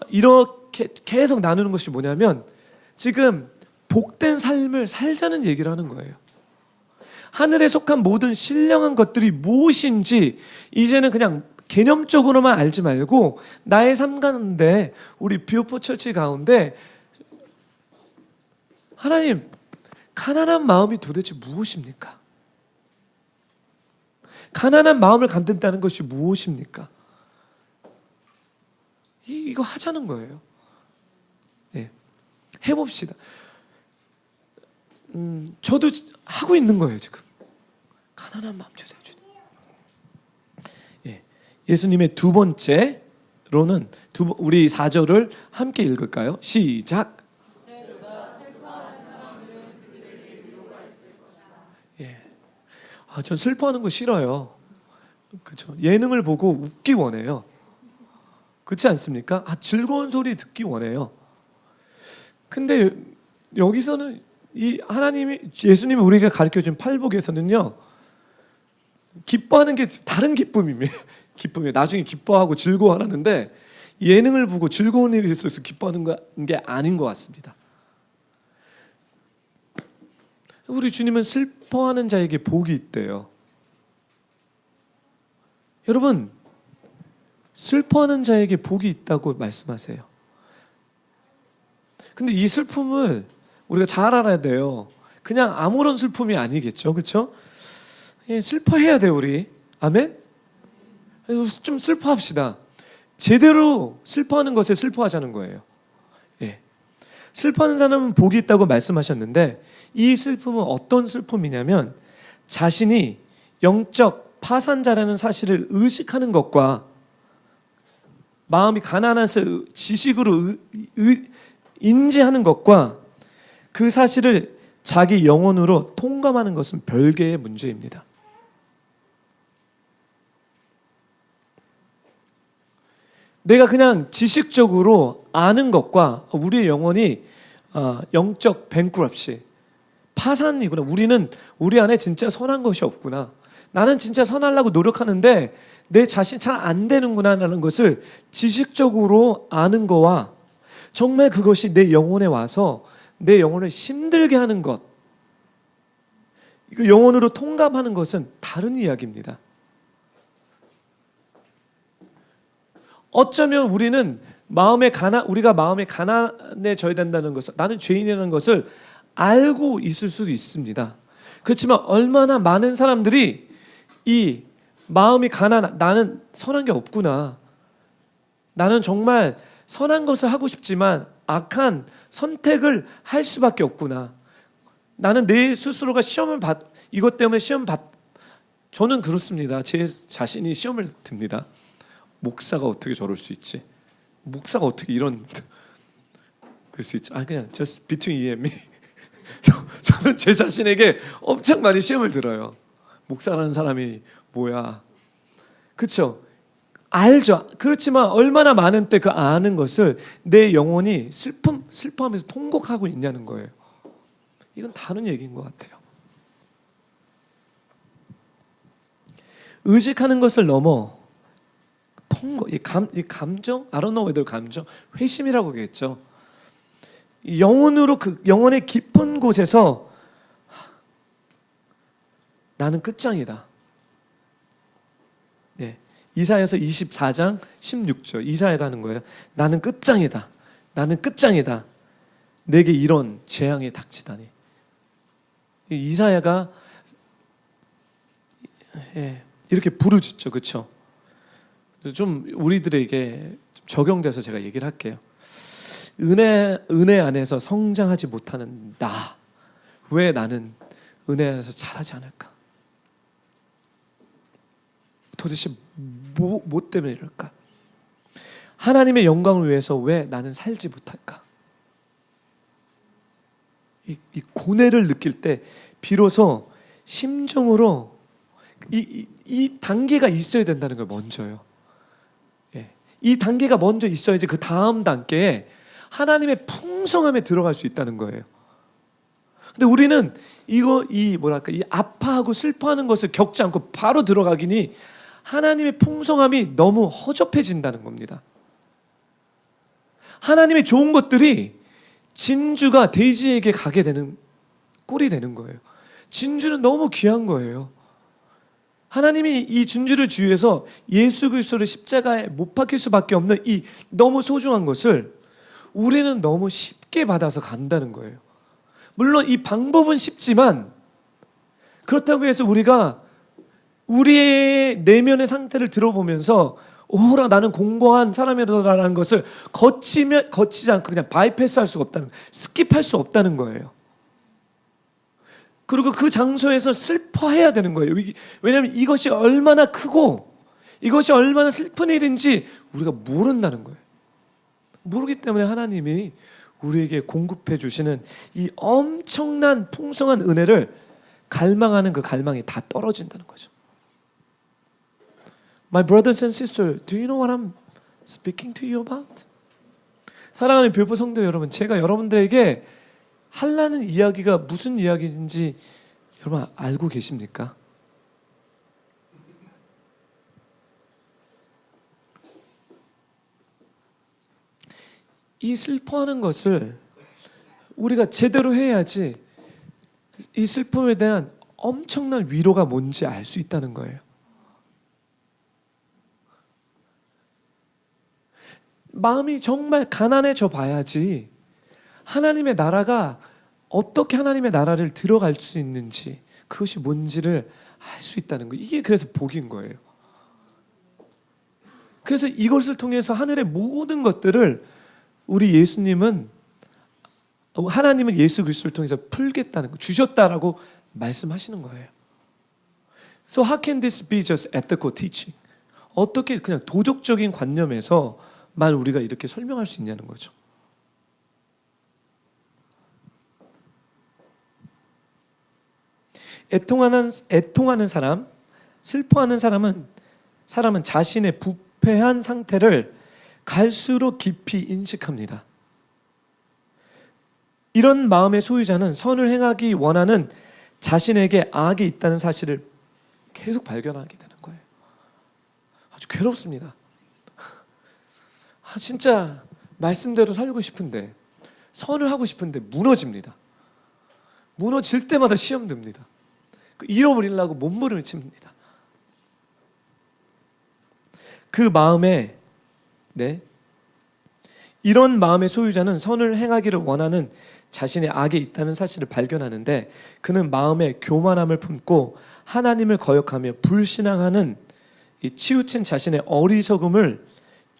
이렇게 계속 나누는 것이 뭐냐면 지금 복된 삶을 살자는 얘기를 하는 거예요. 하늘에 속한 모든 신령한 것들이 무엇인지 이제는 그냥 개념적으로만 알지 말고 나의 삶 가운데, 우리 비오포 처치 가운데 하나님, 가난한 마음이 도대체 무엇입니까? 가난한 마음을 갖는다는 것이 무엇입니까? 이거 하자는 거예요. 네. 해봅시다. 저도 하고 있는 거예요 지금. 가난한 마음 주세요, 주님. 예. 예수님의 두 번째로는 우리 4절을 함께 읽을까요? 시작. 예. 전 슬퍼하는 거 싫어요. 그렇죠. 예능을 보고 웃기 원해요. 그렇지 않습니까? 즐거운 소리 듣기 원해요. 근데 여기서는 이 하나님이, 예수님이 우리에게 가르쳐준 팔복에서는요, 기뻐하는 게 다른 기쁨이에요. 기쁨이에요. 나중에 기뻐하고 즐거워하는데 예능을 보고 즐거운 일이 있어서 기뻐하는 게 아닌 것 같습니다. 우리 주님은 슬퍼하는 자에게 복이 있대요. 여러분, 슬퍼하는 자에게 복이 있다고 말씀하세요. 근데 이 슬픔을 우리가 잘 알아야 돼요. 그냥 아무런 슬픔이 아니겠죠, 그렇죠? 예, 슬퍼해야 돼요, 우리. 아멘. 좀 슬퍼합시다. 제대로 슬퍼하는 것에 슬퍼하자는 거예요. 예. 슬퍼하는 사람은 복이 있다고 말씀하셨는데 이 슬픔은 어떤 슬픔이냐면 자신이 영적 파산자라는 사실을 의식하는 것과 마음이 가난해서 지식으로 인지하는 것과 그 사실을 자기 영혼으로 통감하는 것은 별개의 문제입니다. 내가 그냥 지식적으로 아는 것과 우리의 영혼이 영적 뱅크럽시, 파산이구나. 우리 안에 진짜 선한 것이 없구나. 나는 진짜 선하려고 노력하는데 내 자신 잘 안 되는구나라는 것을 지식적으로 아는 거와 정말 그것이 내 영혼에 와서 내 영혼을 힘들게 하는 것, 그 영혼으로 통감하는 것은 다른 이야기입니다. 어쩌면 우리가 마음에 가난해져야 된다는 것을, 나는 죄인이라는 것을 알고 있을 수도 있습니다. 그렇지만 얼마나 많은 사람들이 이 마음이 나는 선한 게 없구나, 나는 정말 선한 것을 하고 싶지만 악한 선택을 할 수밖에 없구나, 나는 내 스스로가 이것 때문에 저는 그렇습니다. 제 자신이 시험을 듭니다. 목사가 어떻게 저럴 수 있지? 목사가 어떻게 이런 그럴 수 있지? 그냥 just between you and me. 저는 제 자신에게 엄청 많이 시험을 들어요. 목사라는 사람이 뭐야? 그렇죠? 알죠. 그렇지만 얼마나 많은 때 그 아는 것을 내 영혼이 슬퍼하면서 통곡하고 있냐는 거예요. 이건 다른 얘기인 것 같아요. 의식하는 것을 넘어 이 감정, I don't know whether 감정, 회심이라고 하겠죠. 영혼으로 그 영혼의 깊은 곳에서 나는 끝장이다. 네. 이사야서 24장 16절 이사야가 하는 거예요. 나는 끝장이다. 나는 끝장이다. 내게 이런 재앙이 닥치다니. 이사야가 이렇게 부르짖죠, 그렇죠? 좀 우리들에게 적용돼서 제가 얘기를 할게요. 은혜 안에서 성장하지 못하는 나, 왜 나는 은혜 안에서 잘하지 않을까? 도대체 뭐 때문에 이럴까? 하나님의 영광을 위해서 왜 나는 살지 못할까? 이 고뇌를 느낄 때 비로소 심정으로 이 단계가 있어야 된다는 걸 먼저요. 이 단계가 먼저 있어야지 그 다음 단계에 하나님의 풍성함에 들어갈 수 있다는 거예요. 근데 우리는 이 아파하고 슬퍼하는 것을 겪지 않고 바로 들어가기니 하나님의 풍성함이 너무 허접해진다는 겁니다. 하나님의 좋은 것들이 진주가 돼지에게 가게 되는 꼴이 되는 거예요. 진주는 너무 귀한 거예요. 하나님이 이 진주를 주위해서 예수 그리스도를 십자가에 못 박힐 수밖에 없는 이 너무 소중한 것을 우리는 너무 쉽게 받아서 간다는 거예요. 물론 이 방법은 쉽지만 그렇다고 해서 우리가 우리의 내면의 상태를 들어보면서 오라 나는 공고한 사람이라는 것을 거치지 않고 그냥 바이패스할 수가 없다는, 스킵할 수 없다는 거예요. 그리고 그 장소에서 슬퍼해야 되는 거예요. 왜냐하면 이것이 얼마나 크고 이것이 얼마나 슬픈 일인지 우리가 모른다는 거예요. 모르기 때문에 하나님이 우리에게 공급해 주시는 이 엄청난 풍성한 은혜를 갈망하는 그 갈망이 다 떨어진다는 거죠. My brothers and sisters, do you know what I'm speaking to you about? 사랑하는 빌보 성도 여러분, 제가 여러분들에게 하려는 이야기가 무슨 이야기인지 여러분 알고 계십니까? 이 슬퍼하는 것을 우리가 제대로 해야지 이 슬픔에 대한 엄청난 위로가 뭔지 알 수 있다는 거예요. 마음이 정말 가난해져 봐야지 하나님의 나라가 어떻게 하나님의 나라를 들어갈 수 있는지, 그것이 뭔지를 알 수 있다는 거예요. 이게 그래서 복인 거예요. 그래서 이것을 통해서 하늘의 모든 것들을 우리 하나님은 예수 그리스도를 통해서 풀겠다는 거, 주셨다라고 말씀하시는 거예요. So how can this be just ethical teaching? 어떻게 그냥 도덕적인 관념에서만 우리가 이렇게 설명할 수 있냐는 거죠. 애통하는 사람, 슬퍼하는 사람은 자신의 부패한 상태를 갈수록 깊이 인식합니다. 이런 마음의 소유자는 선을 행하기 원하는 자신에게 악이 있다는 사실을 계속 발견하게 되는 거예요. 아주 괴롭습니다. 진짜 말씀대로 살고 싶은데, 선을 하고 싶은데 무너집니다. 무너질 때마다 시험 듭니다. 잃어버리려고 몸부림을 칩니다. 그 마음에 이런 마음의 소유자는 선을 행하기를 원하는 자신의 악에 있다는 사실을 발견하는데, 그는 마음에 교만함을 품고 하나님을 거역하며 불신앙하는 이 치우친 자신의 어리석음을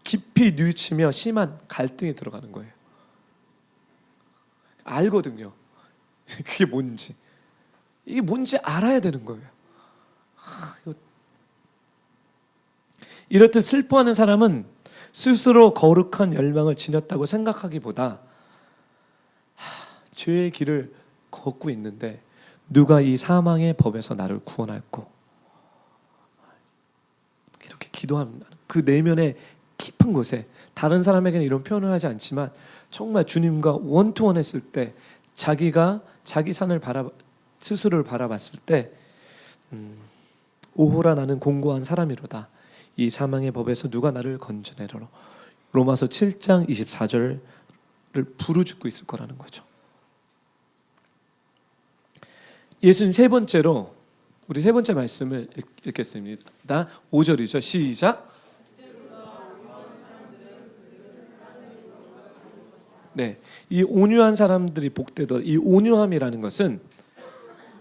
깊이 뉘우치며 심한 갈등에 들어가는 거예요. 알거든요. 그게 뭔지. 이게 뭔지 알아야 되는 거예요. 이렇듯 슬퍼하는 사람은 스스로 거룩한 열망을 지녔다고 생각하기보다 죄의 길을 걷고 있는데 누가 이 사망의 법에서 나를 구원할꼬, 이렇게 기도합니다. 그 내면의 깊은 곳에, 다른 사람에게는 이런 표현을 하지 않지만 정말 주님과 원투원 했을 때, 자기가 자기 산을 스스로를 바라봤을 때 오호라 나는 공고한 사람이로다. 이 사망의 법에서 누가 나를 건져내리라. 로마서 7장 24절을 부르짖고 있을 거라는 거죠. 예수님 세 번째로 우리 세 번째 말씀을 읽겠습니다. 5절이죠. 시작. 네, 이 온유한 사람들이 복되더. 이 온유함이라는 것은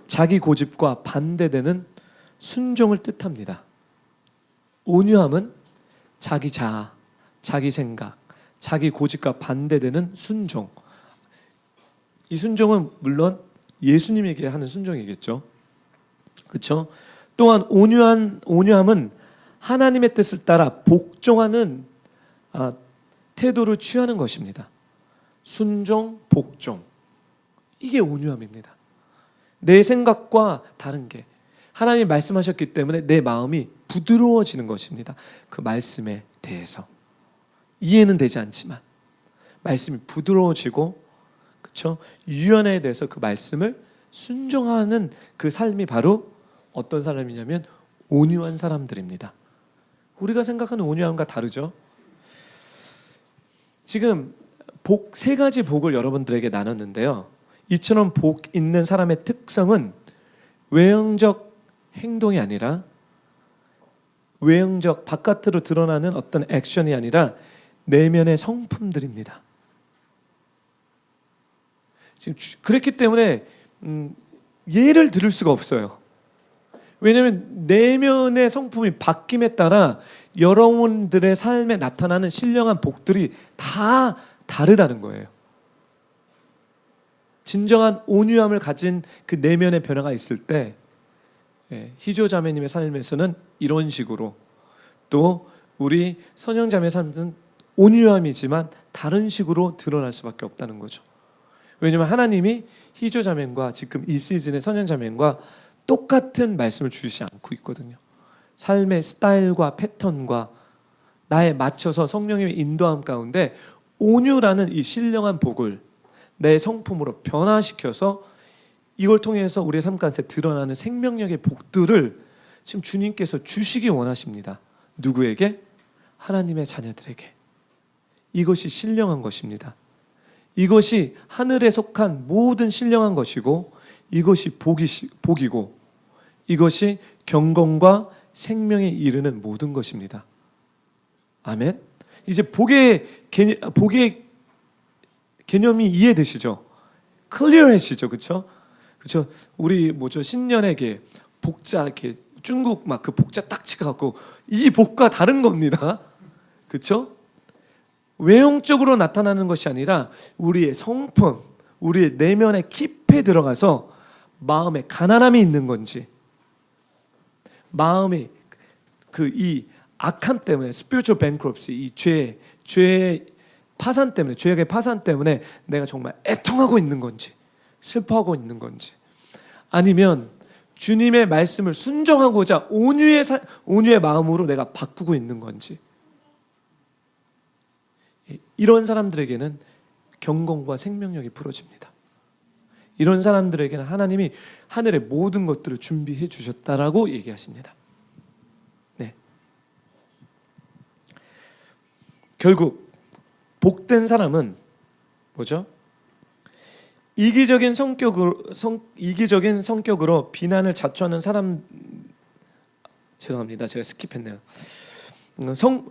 자기 고집과 반대되는 순종을 뜻합니다. 온유함은 자기 자아, 자기 생각, 자기 고집과 반대되는 순종. 이 순종은 물론 예수님에게 하는 순종이겠죠. 그렇죠? 또한 온유함은 하나님의 뜻을 따라 복종하는 태도를 취하는 것입니다. 순종, 복종. 이게 온유함입니다. 내 생각과 다른 게 하나님이 말씀하셨기 때문에 내 마음이 부드러워지는 것입니다. 그 말씀에 대해서 이해는 되지 않지만 말씀이 부드러워지고, 그렇죠? 유연에 대해서 그 말씀을 순종하는 그 삶이 바로 어떤 사람이냐면 온유한 사람들입니다. 우리가 생각하는 온유함과 다르죠. 지금 복 세 가지 복을 여러분들에게 나눴는데요. 이처럼 복 있는 사람의 특성은 외형적 행동이 아니라 외형적 바깥으로 드러나는 어떤 액션이 아니라 내면의 성품들입니다. 지금 그렇기 때문에 예를 들을 수가 없어요. 왜냐하면 내면의 성품이 바뀜에 따라 여러분들의 삶에 나타나는 신령한 복들이 다 다르다는 거예요. 진정한 온유함을 가진 그 내면의 변화가 있을 때 희조 자매님의 삶에서는 이런 식으로, 또 우리 선영 자매 삶은 온유함이지만 다른 식으로 드러날 수밖에 없다는 거죠. 왜냐하면 하나님이 희조 자매과 지금 이 시즌의 선영 자매과 똑같은 말씀을 주시지 않고 있거든요. 삶의 스타일과 패턴과 나에 맞춰서 성령의 인도함 가운데 온유라는 이 신령한 복을 내 성품으로 변화시켜서 이걸 통해서 우리의 삶 가운데 드러나는 생명력의 복들을 지금 주님께서 주시기 원하십니다. 누구에게? 하나님의 자녀들에게. 이것이 신령한 것입니다. 이것이 하늘에 속한 모든 신령한 것이고, 이것이 복이고, 이것이 경건과 생명에 이르는 모든 것입니다. 아멘. 이제 복의 개념이 이해되시죠? 클리어해지죠, 그렇죠? 그렇죠. 우리 신년에게 복자 이렇게 중국 막 그 복자 딱 찍어갖고 이 복과 다른 겁니다, 그렇죠? 외형적으로 나타나는 것이 아니라 우리의 성품, 우리의 내면의 깊이 들어가서 마음에 가난함이 있는 건지, 마음이 이 악함 때문에 spiritual bankruptcy, 이 죄의 파산 때문에, 죄악의 파산 때문에 내가 정말 애통하고 있는 건지, 슬퍼하고 있는 건지, 아니면 주님의 말씀을 순종하고자 온유의 마음으로 내가 바꾸고 있는 건지, 이런 사람들에게는 경건과 생명력이 풀어집니다. 이런 사람들에게는 하나님이 하늘의 모든 것들을 준비해 주셨다라고 얘기하십니다. 네. 결국 복된 사람은 뭐죠? 이기적인 성격으로 비난을 자초하는 사람. 죄송합니다, 제가 스킵했네요.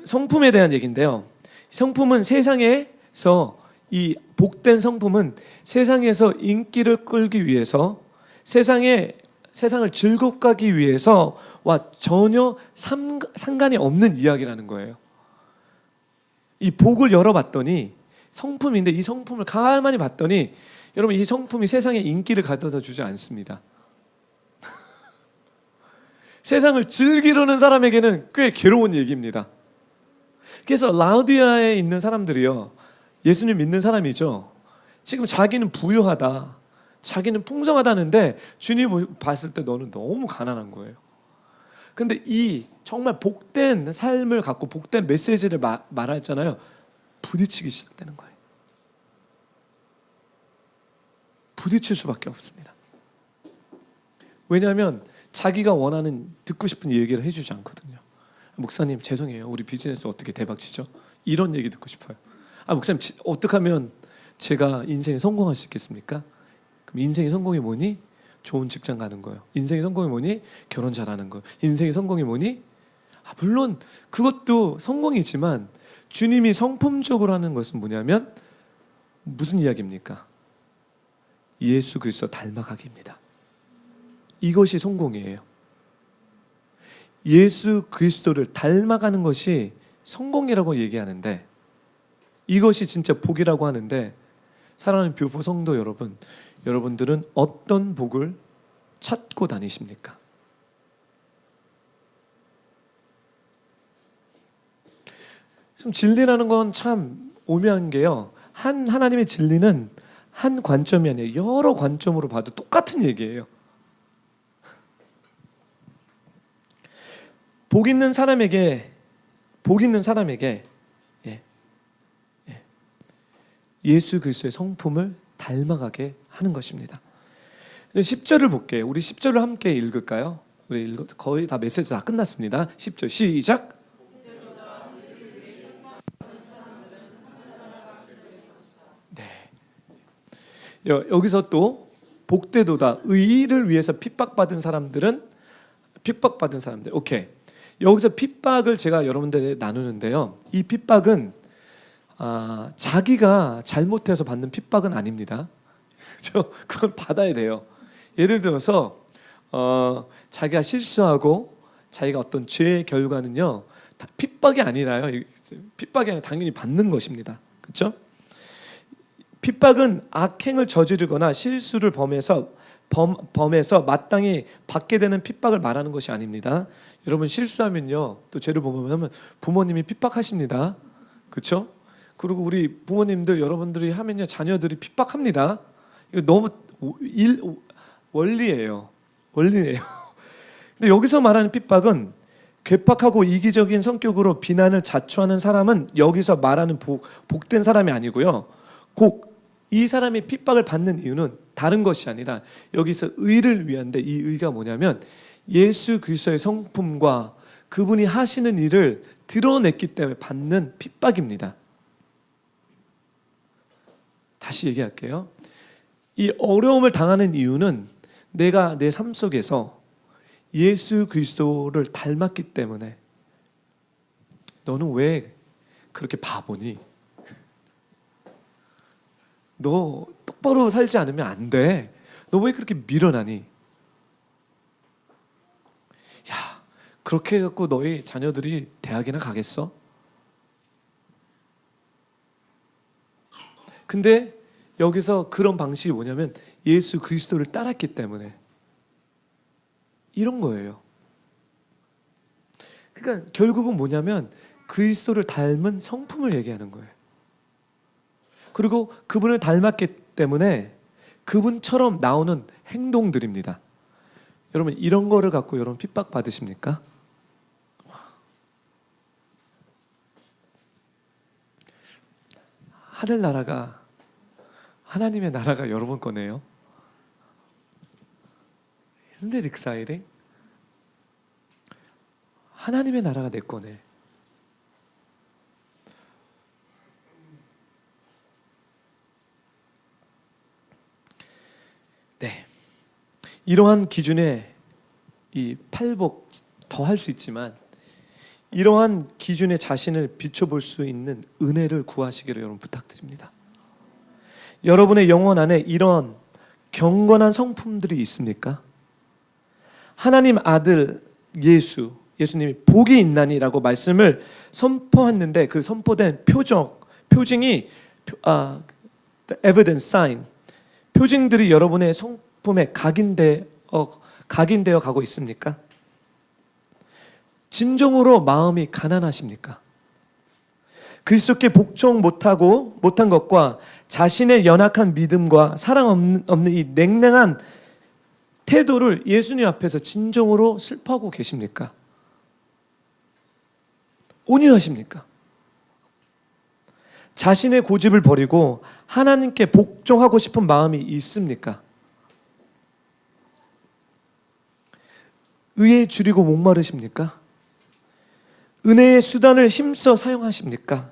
성품에 대한 얘기인데요. 성품은 세상에서, 이 복된 성품은 세상에서 인기를 끌기 위해서, 세상을 즐겁게 하기 위해서와 전혀 상관이 없는 이야기라는 거예요. 이 복을 열어봤더니 성품인데, 이 성품을 가만히 봤더니 여러분, 이 성품이 세상에 인기를 가져다 주지 않습니다. 세상을 즐기려는 사람에게는 꽤 괴로운 얘기입니다. 그래서 라우디아에 있는 사람들이요, 예수님 믿는 사람이죠. 지금 자기는 부유하다, 자기는 풍성하다는데 주님 봤을 때 너는 너무 가난한 거예요. 근데 이 정말 복된 삶을 갖고 복된 메시지를 말했잖아요. 부딪히기 시작되는 거예요. 부딪힐 수밖에 없습니다. 왜냐하면 자기가 원하는, 듣고 싶은 얘기를 해주지 않거든요. 목사님 죄송해요, 우리 비즈니스 어떻게 대박치죠? 이런 얘기 듣고 싶어요. 목사님 어떻게 하면 제가 인생에 성공할 수 있겠습니까? 그럼 인생의 성공이 뭐니? 좋은 직장 가는 거예요. 인생의 성공이 뭐니? 결혼 잘하는 거예요. 인생의 성공이 뭐니? 물론 그것도 성공이지만 주님이 성품적으로 하는 것은 뭐냐면 무슨 이야기입니까? 예수 그리스도 닮아가기입니다. 이것이 성공이에요. 예수 그리스도를 닮아가는 것이 성공이라고 얘기하는데, 이것이 진짜 복이라고 하는데, 사랑하는 뷰포 성도 여러분, 여러분들은 어떤 복을 찾고 다니십니까? 지금 진리라는 건 참 오묘한 게요, 하나님의 진리는 한 관점이 아니에요. 여러 관점으로 봐도 똑같은 얘기예요. 복 있는 사람에게 예수 그리스도의 성품을 닮아가게 하는 것입니다. 10절을 볼게요. 우리 10절을 함께 읽을까요? 우리 거의 다 메시지 다 끝났습니다. 10절 시작. 네. 여기서 또 복되도다. 의를 위해서 핍박받은 사람들. 오케이. 여기서 핍박을 제가 여러분들에게 나누는데요. 이 핍박은 자기가 잘못해서 받는 핍박은 아닙니다. 그걸 받아야 돼요. 예를 들어서 자기가 실수하고 자기가 어떤 죄의 결과는요, 핍박이 아니라요. 핍박이 아니라 당연히 받는 것입니다. 그렇죠? 핍박은 악행을 저지르거나 실수를 범해서 마땅히 받게 되는 핍박을 말하는 것이 아닙니다. 여러분 실수하면요, 또 죄를 범하면 부모님이 핍박하십니다. 그렇죠? 그리고 우리 부모님들 여러분들이 하면요, 자녀들이 핍박합니다. 이거 너무 원리예요. 근데 여기서 말하는 핍박은 괴팍하고 이기적인 성격으로 비난을 자초하는 사람은 여기서 말하는 복된 사람이 아니고요. 이 사람이 핍박을 받는 이유는 다른 것이 아니라 여기서 의를 위한데, 이 의가 뭐냐면 예수 그리스도의 성품과 그분이 하시는 일을 드러냈기 때문에 받는 핍박입니다. 다시 얘기할게요. 이 어려움을 당하는 이유는 내가 내 삶 속에서 예수 그리스도를 닮았기 때문에. 너는 왜 그렇게 바보니? 너 똑바로 살지 않으면 안 돼. 너 왜 그렇게 밀어나니? 야, 그렇게 해갖고 너희 자녀들이 대학이나 가겠어? 근데 여기서 그런 방식이 뭐냐면 예수 그리스도를 따랐기 때문에 이런 거예요. 그러니까 결국은 뭐냐면 그리스도를 닮은 성품을 얘기하는 거예요. 그리고 그분을 닮았기 때문에 그분처럼 나오는 행동들입니다. 여러분 이런 거를 갖고 여러분 핍박 받으십니까? 하늘나라가, 하나님의 나라가 여러분 거네요. Isn't that exciting? 하나님의 나라가 내 거네. 네, 이러한 기준에 이 팔복 더 할 수 있지만 이러한 기준에 자신을 비춰볼 수 있는 은혜를 구하시기를 여러분 부탁드립니다. 여러분의 영혼 안에 이런 경건한 성품들이 있습니까? 하나님 아들 예수님이 복이 있나니라고 말씀을 선포했는데 그 선포된 표징이 evidence, sign, 표징들이 여러분의 성품에 각인되어 가고 있습니까? 진정으로 마음이 가난하십니까? 그리스도께 복종 못한 것과 자신의 연약한 믿음과 사랑 없는 이 냉랭한 태도를 예수님 앞에서 진정으로 슬퍼하고 계십니까? 온유하십니까? 자신의 고집을 버리고 하나님께 복종하고 싶은 마음이 있습니까? 의에 줄이고 목마르십니까? 은혜의 수단을 힘써 사용하십니까?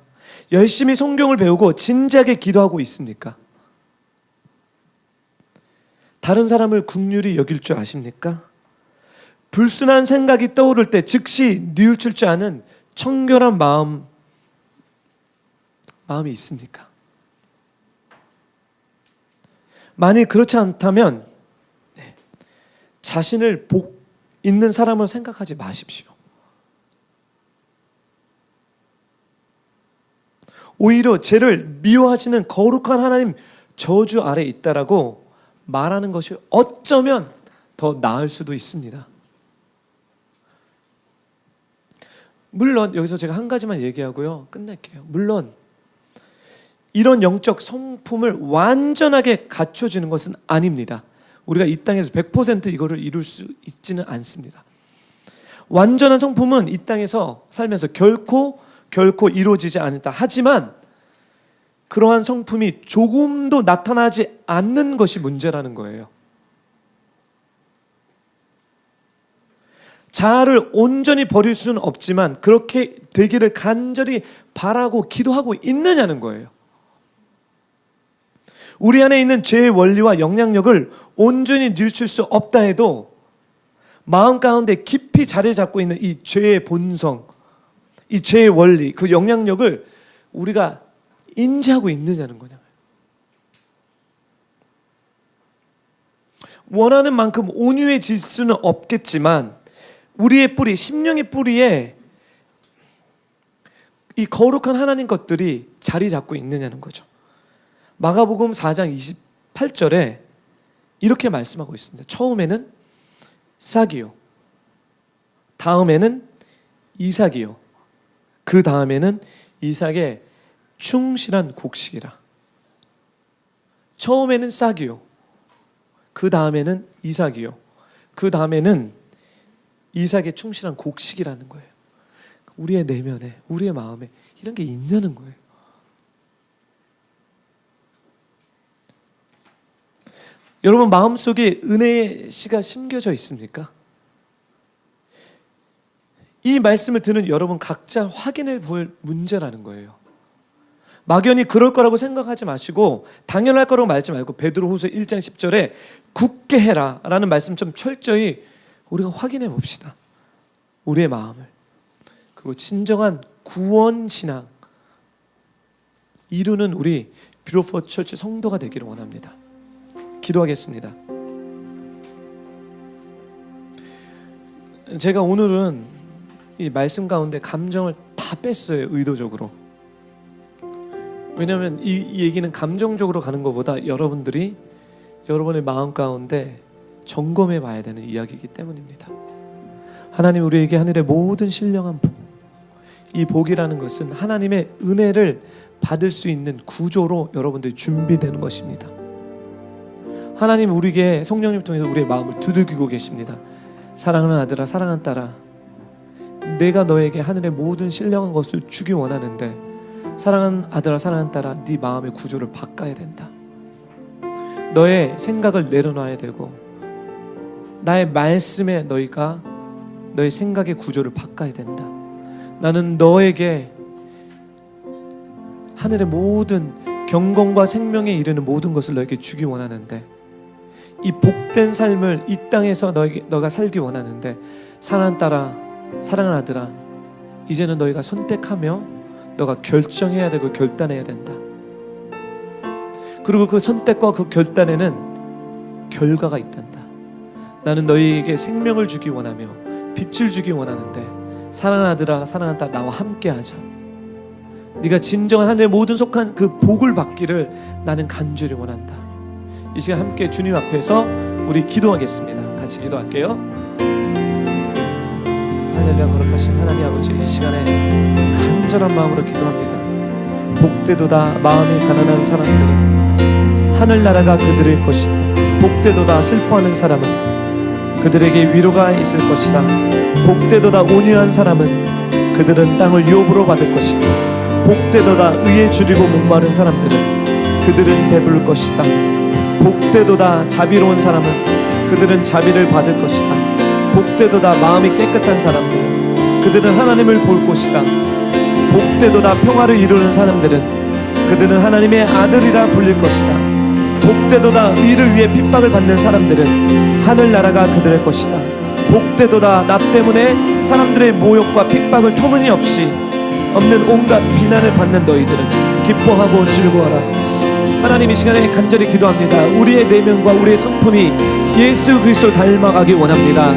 열심히 성경을 배우고 진지하게 기도하고 있습니까? 다른 사람을 긍휼히 여길 줄 아십니까? 불순한 생각이 떠오를 때 즉시 뉘우칠 줄 아는 청결한 마음이 있습니까? 만일 그렇지 않다면 자신을 복 있는 사람으로 생각하지 마십시오. 오히려 죄를 미워하시는 거룩한 하나님 저주 아래 있다라고 말하는 것이 어쩌면 더 나을 수도 있습니다. 물론 여기서 제가 한 가지만 얘기하고요 끝낼게요. 물론 이런 영적 성품을 완전하게 갖춰지는 것은 아닙니다. 우리가 이 땅에서 100% 이거를 이룰 수 있지는 않습니다. 완전한 성품은 이 땅에서 살면서 결코 이루어지지 않는다. 하지만 그러한 성품이 조금도 나타나지 않는 것이 문제라는 거예요. 자아를 온전히 버릴 수는 없지만 그렇게 되기를 간절히 바라고 기도하고 있느냐는 거예요. 우리 안에 있는 죄의 원리와 영향력을 온전히 뉘우칠 수 없다 해도 마음 가운데 깊이 자리 잡고 있는 이 죄의 본성, 이 죄의 원리, 그 영향력을 우리가 인지하고 있느냐는 거냐. 원하는 만큼 온유해질 수는 없겠지만 우리의 뿌리, 심령의 뿌리에 이 거룩한 하나님 것들이 자리 잡고 있느냐는 거죠. 마가복음 4장 28절에 이렇게 말씀하고 있습니다. 처음에는 싹이요, 다음에는 이삭이요, 그 다음에는 이삭의 충실한 곡식이라. 처음에는 싹이요, 그 다음에는 이삭이요, 그 다음에는 이삭의 충실한 곡식이라는 거예요. 우리의 내면에, 우리의 마음에 이런 게 있냐는 거예요. 여러분 마음속에 은혜의 씨가 심겨져 있습니까? 이 말씀을 듣는 여러분 각자 확인해 볼 문제라는 거예요. 막연히 그럴 거라고 생각하지 마시고 당연할 거라고 말하지 말고 베드로후서 1장 10절에 굳게 해라 라는 말씀 좀 철저히 우리가 확인해 봅시다. 우리의 마음을. 그리고 진정한 구원신앙 이루는 우리 비로포 철치 성도가 되기를 원합니다. 기도하겠습니다. 제가 오늘은 이 말씀 가운데 감정을 다 뺐어요. 의도적으로. 왜냐하면 이 얘기는 감정적으로 가는 것보다 여러분들이 여러분의 마음 가운데 점검해 봐야 되는 이야기이기 때문입니다. 하나님 우리에게 하늘의 모든 신령한 복, 이 복이라는 것은 하나님의 은혜를 받을 수 있는 구조로 여러분들이 준비되는 것입니다. 하나님 우리에게 성령님 통해서 우리의 마음을 두들기고 계십니다. 사랑하는 아들아, 사랑하는 딸아, 내가 너에게 하늘의 모든 신령한 것을 주기 원하는데 사랑하는 아들아, 사랑하는 딸아, 네 마음의 구조를 바꿔야 된다. 너의 생각을 내려놔야 되고 나의 말씀에 너희가 너의 생각의 구조를 바꿔야 된다. 나는 너에게 하늘의 모든 경건과 생명에 이르는 모든 것을 너에게 주기 원하는데 이 복된 삶을 이 땅에서 너가 살기 원하는데 사랑하는 딸아, 사랑하는 아들아, 이제는 너희가 선택하며 너가 결정해야 되고 결단해야 된다. 그리고 그 선택과 그 결단에는 결과가 있단다. 나는 너희에게 생명을 주기 원하며 빛을 주기 원하는데 사랑하는 아들아, 사랑하는 딸, 나와 함께하자. 네가 진정한 하늘의 모든 속한 그 복을 받기를 나는 간절히 원한다. 이 시간 함께 주님 앞에서 우리 기도하겠습니다. 같이 기도할게요. 할렐루야. 거룩하신 하나님 아버지, 이 시간에 간절한 마음으로 기도합니다. 복되도다 마음이 가난한 사람들은 하늘나라가 그들의 것이다. 복되도다 슬퍼하는 사람은 그들에게 위로가 있을 것이다. 복되도다 온유한 사람은 그들은 땅을 유업으로 받을 것이다. 복되도다 의에 줄이고 목마른 사람들은 그들은 배부를 것이다. 복되도다 자비로운 사람은 그들은 자비를 받을 것이다. 복되도다 마음이 깨끗한 사람들 그들은 하나님을 볼 것이다. 복되도다 평화를 이루는 사람들은 그들은 하나님의 아들이라 불릴 것이다. 복되도다 의를 위해 핍박을 받는 사람들은 하늘나라가 그들의 것이다. 복되도다 나 때문에 사람들의 모욕과 핍박을 터무니없이 없는 온갖 비난을 받는 너희들은 기뻐하고 즐거워라. 하나님 이 시간에 간절히 기도합니다. 우리의 내면과 우리의 성품이 예수 그리스도를 닮아가기 원합니다.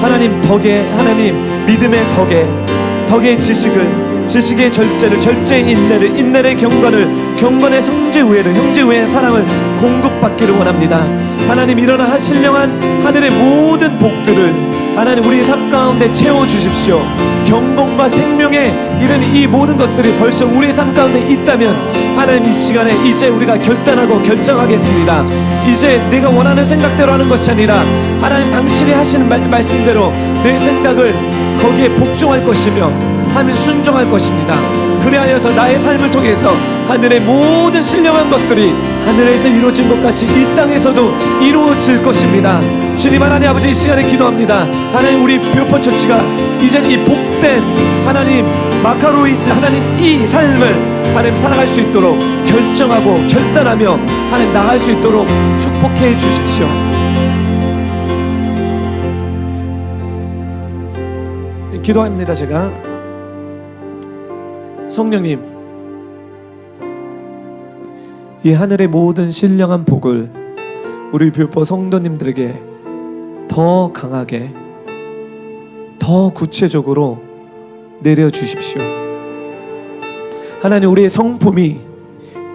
하나님 덕에, 하나님 믿음의 덕의 지식의 절제를, 절제의 인내의 경건을, 경건의 형제 우애의 사랑을 공급받기를 원합니다. 하나님 일어나 신령한 하늘의 모든 복들을 하나님 우리 삶 가운데 채워주십시오. 경건과 생명에 이른 이 모든 것들이 벌써 우리의 삶 가운데 있다면 하나님 이 시간에 이제 우리가 결단하고 결정하겠습니다. 이제 내가 원하는 생각대로 하는 것이 아니라 하나님 당신이 하시는 말씀대로 내 생각을 거기에 복종할 것이며 하면 순종할 것입니다. 그리하여서 나의 삶을 통해서 하늘의 모든 신령한 것들이 하늘에서 이루어진 것 같이 이 땅에서도 이루어질 것입니다. 주님 하나님 아버지, 이 시간에 기도합니다. 하나님, 우리 뷰퍼처치가 이젠 이 복된 하나님 마카로이스 하나님 이 삶을 하나님 살아갈 수 있도록 결정하고 결단하며 하나님 나갈 수 있도록 축복해 주십시오. 기도합니다. 제가 성령님, 이 하늘의 모든 신령한 복을 우리 뷰퍼 성도님들에게 더 강하게, 더 구체적으로 내려주십시오. 하나님, 우리의 성품이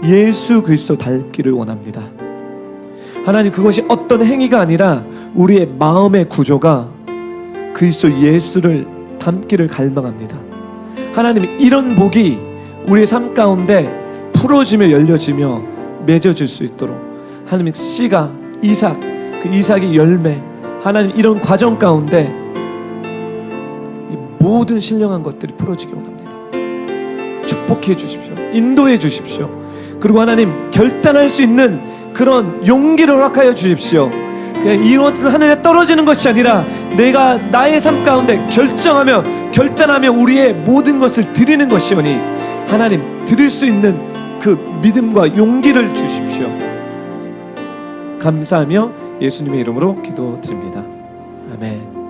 예수 그리스도 닮기를 원합니다. 하나님, 그것이 어떤 행위가 아니라 우리의 마음의 구조가 그리스도 예수를 닮기를 갈망합니다. 하나님, 이런 복이 우리의 삶 가운데 풀어지며 열려지며 맺어질 수 있도록 하나님, 씨가 이삭, 그 이삭의 열매, 하나님 이런 과정 가운데 이 모든 신령한 것들이 풀어지기 원합니다. 축복해 주십시오. 인도해 주십시오. 그리고 하나님, 결단할 수 있는 그런 용기를 허락하여 주십시오. 그냥 이것은 하늘에 떨어지는 것이 아니라 내가 나의 삶 가운데 결단하며 우리의 모든 것을 드리는 것이오니 하나님, 드릴 수 있는 그 믿음과 용기를 주십시오. 감사하며 예수님의 이름으로 기도드립니다. 아멘.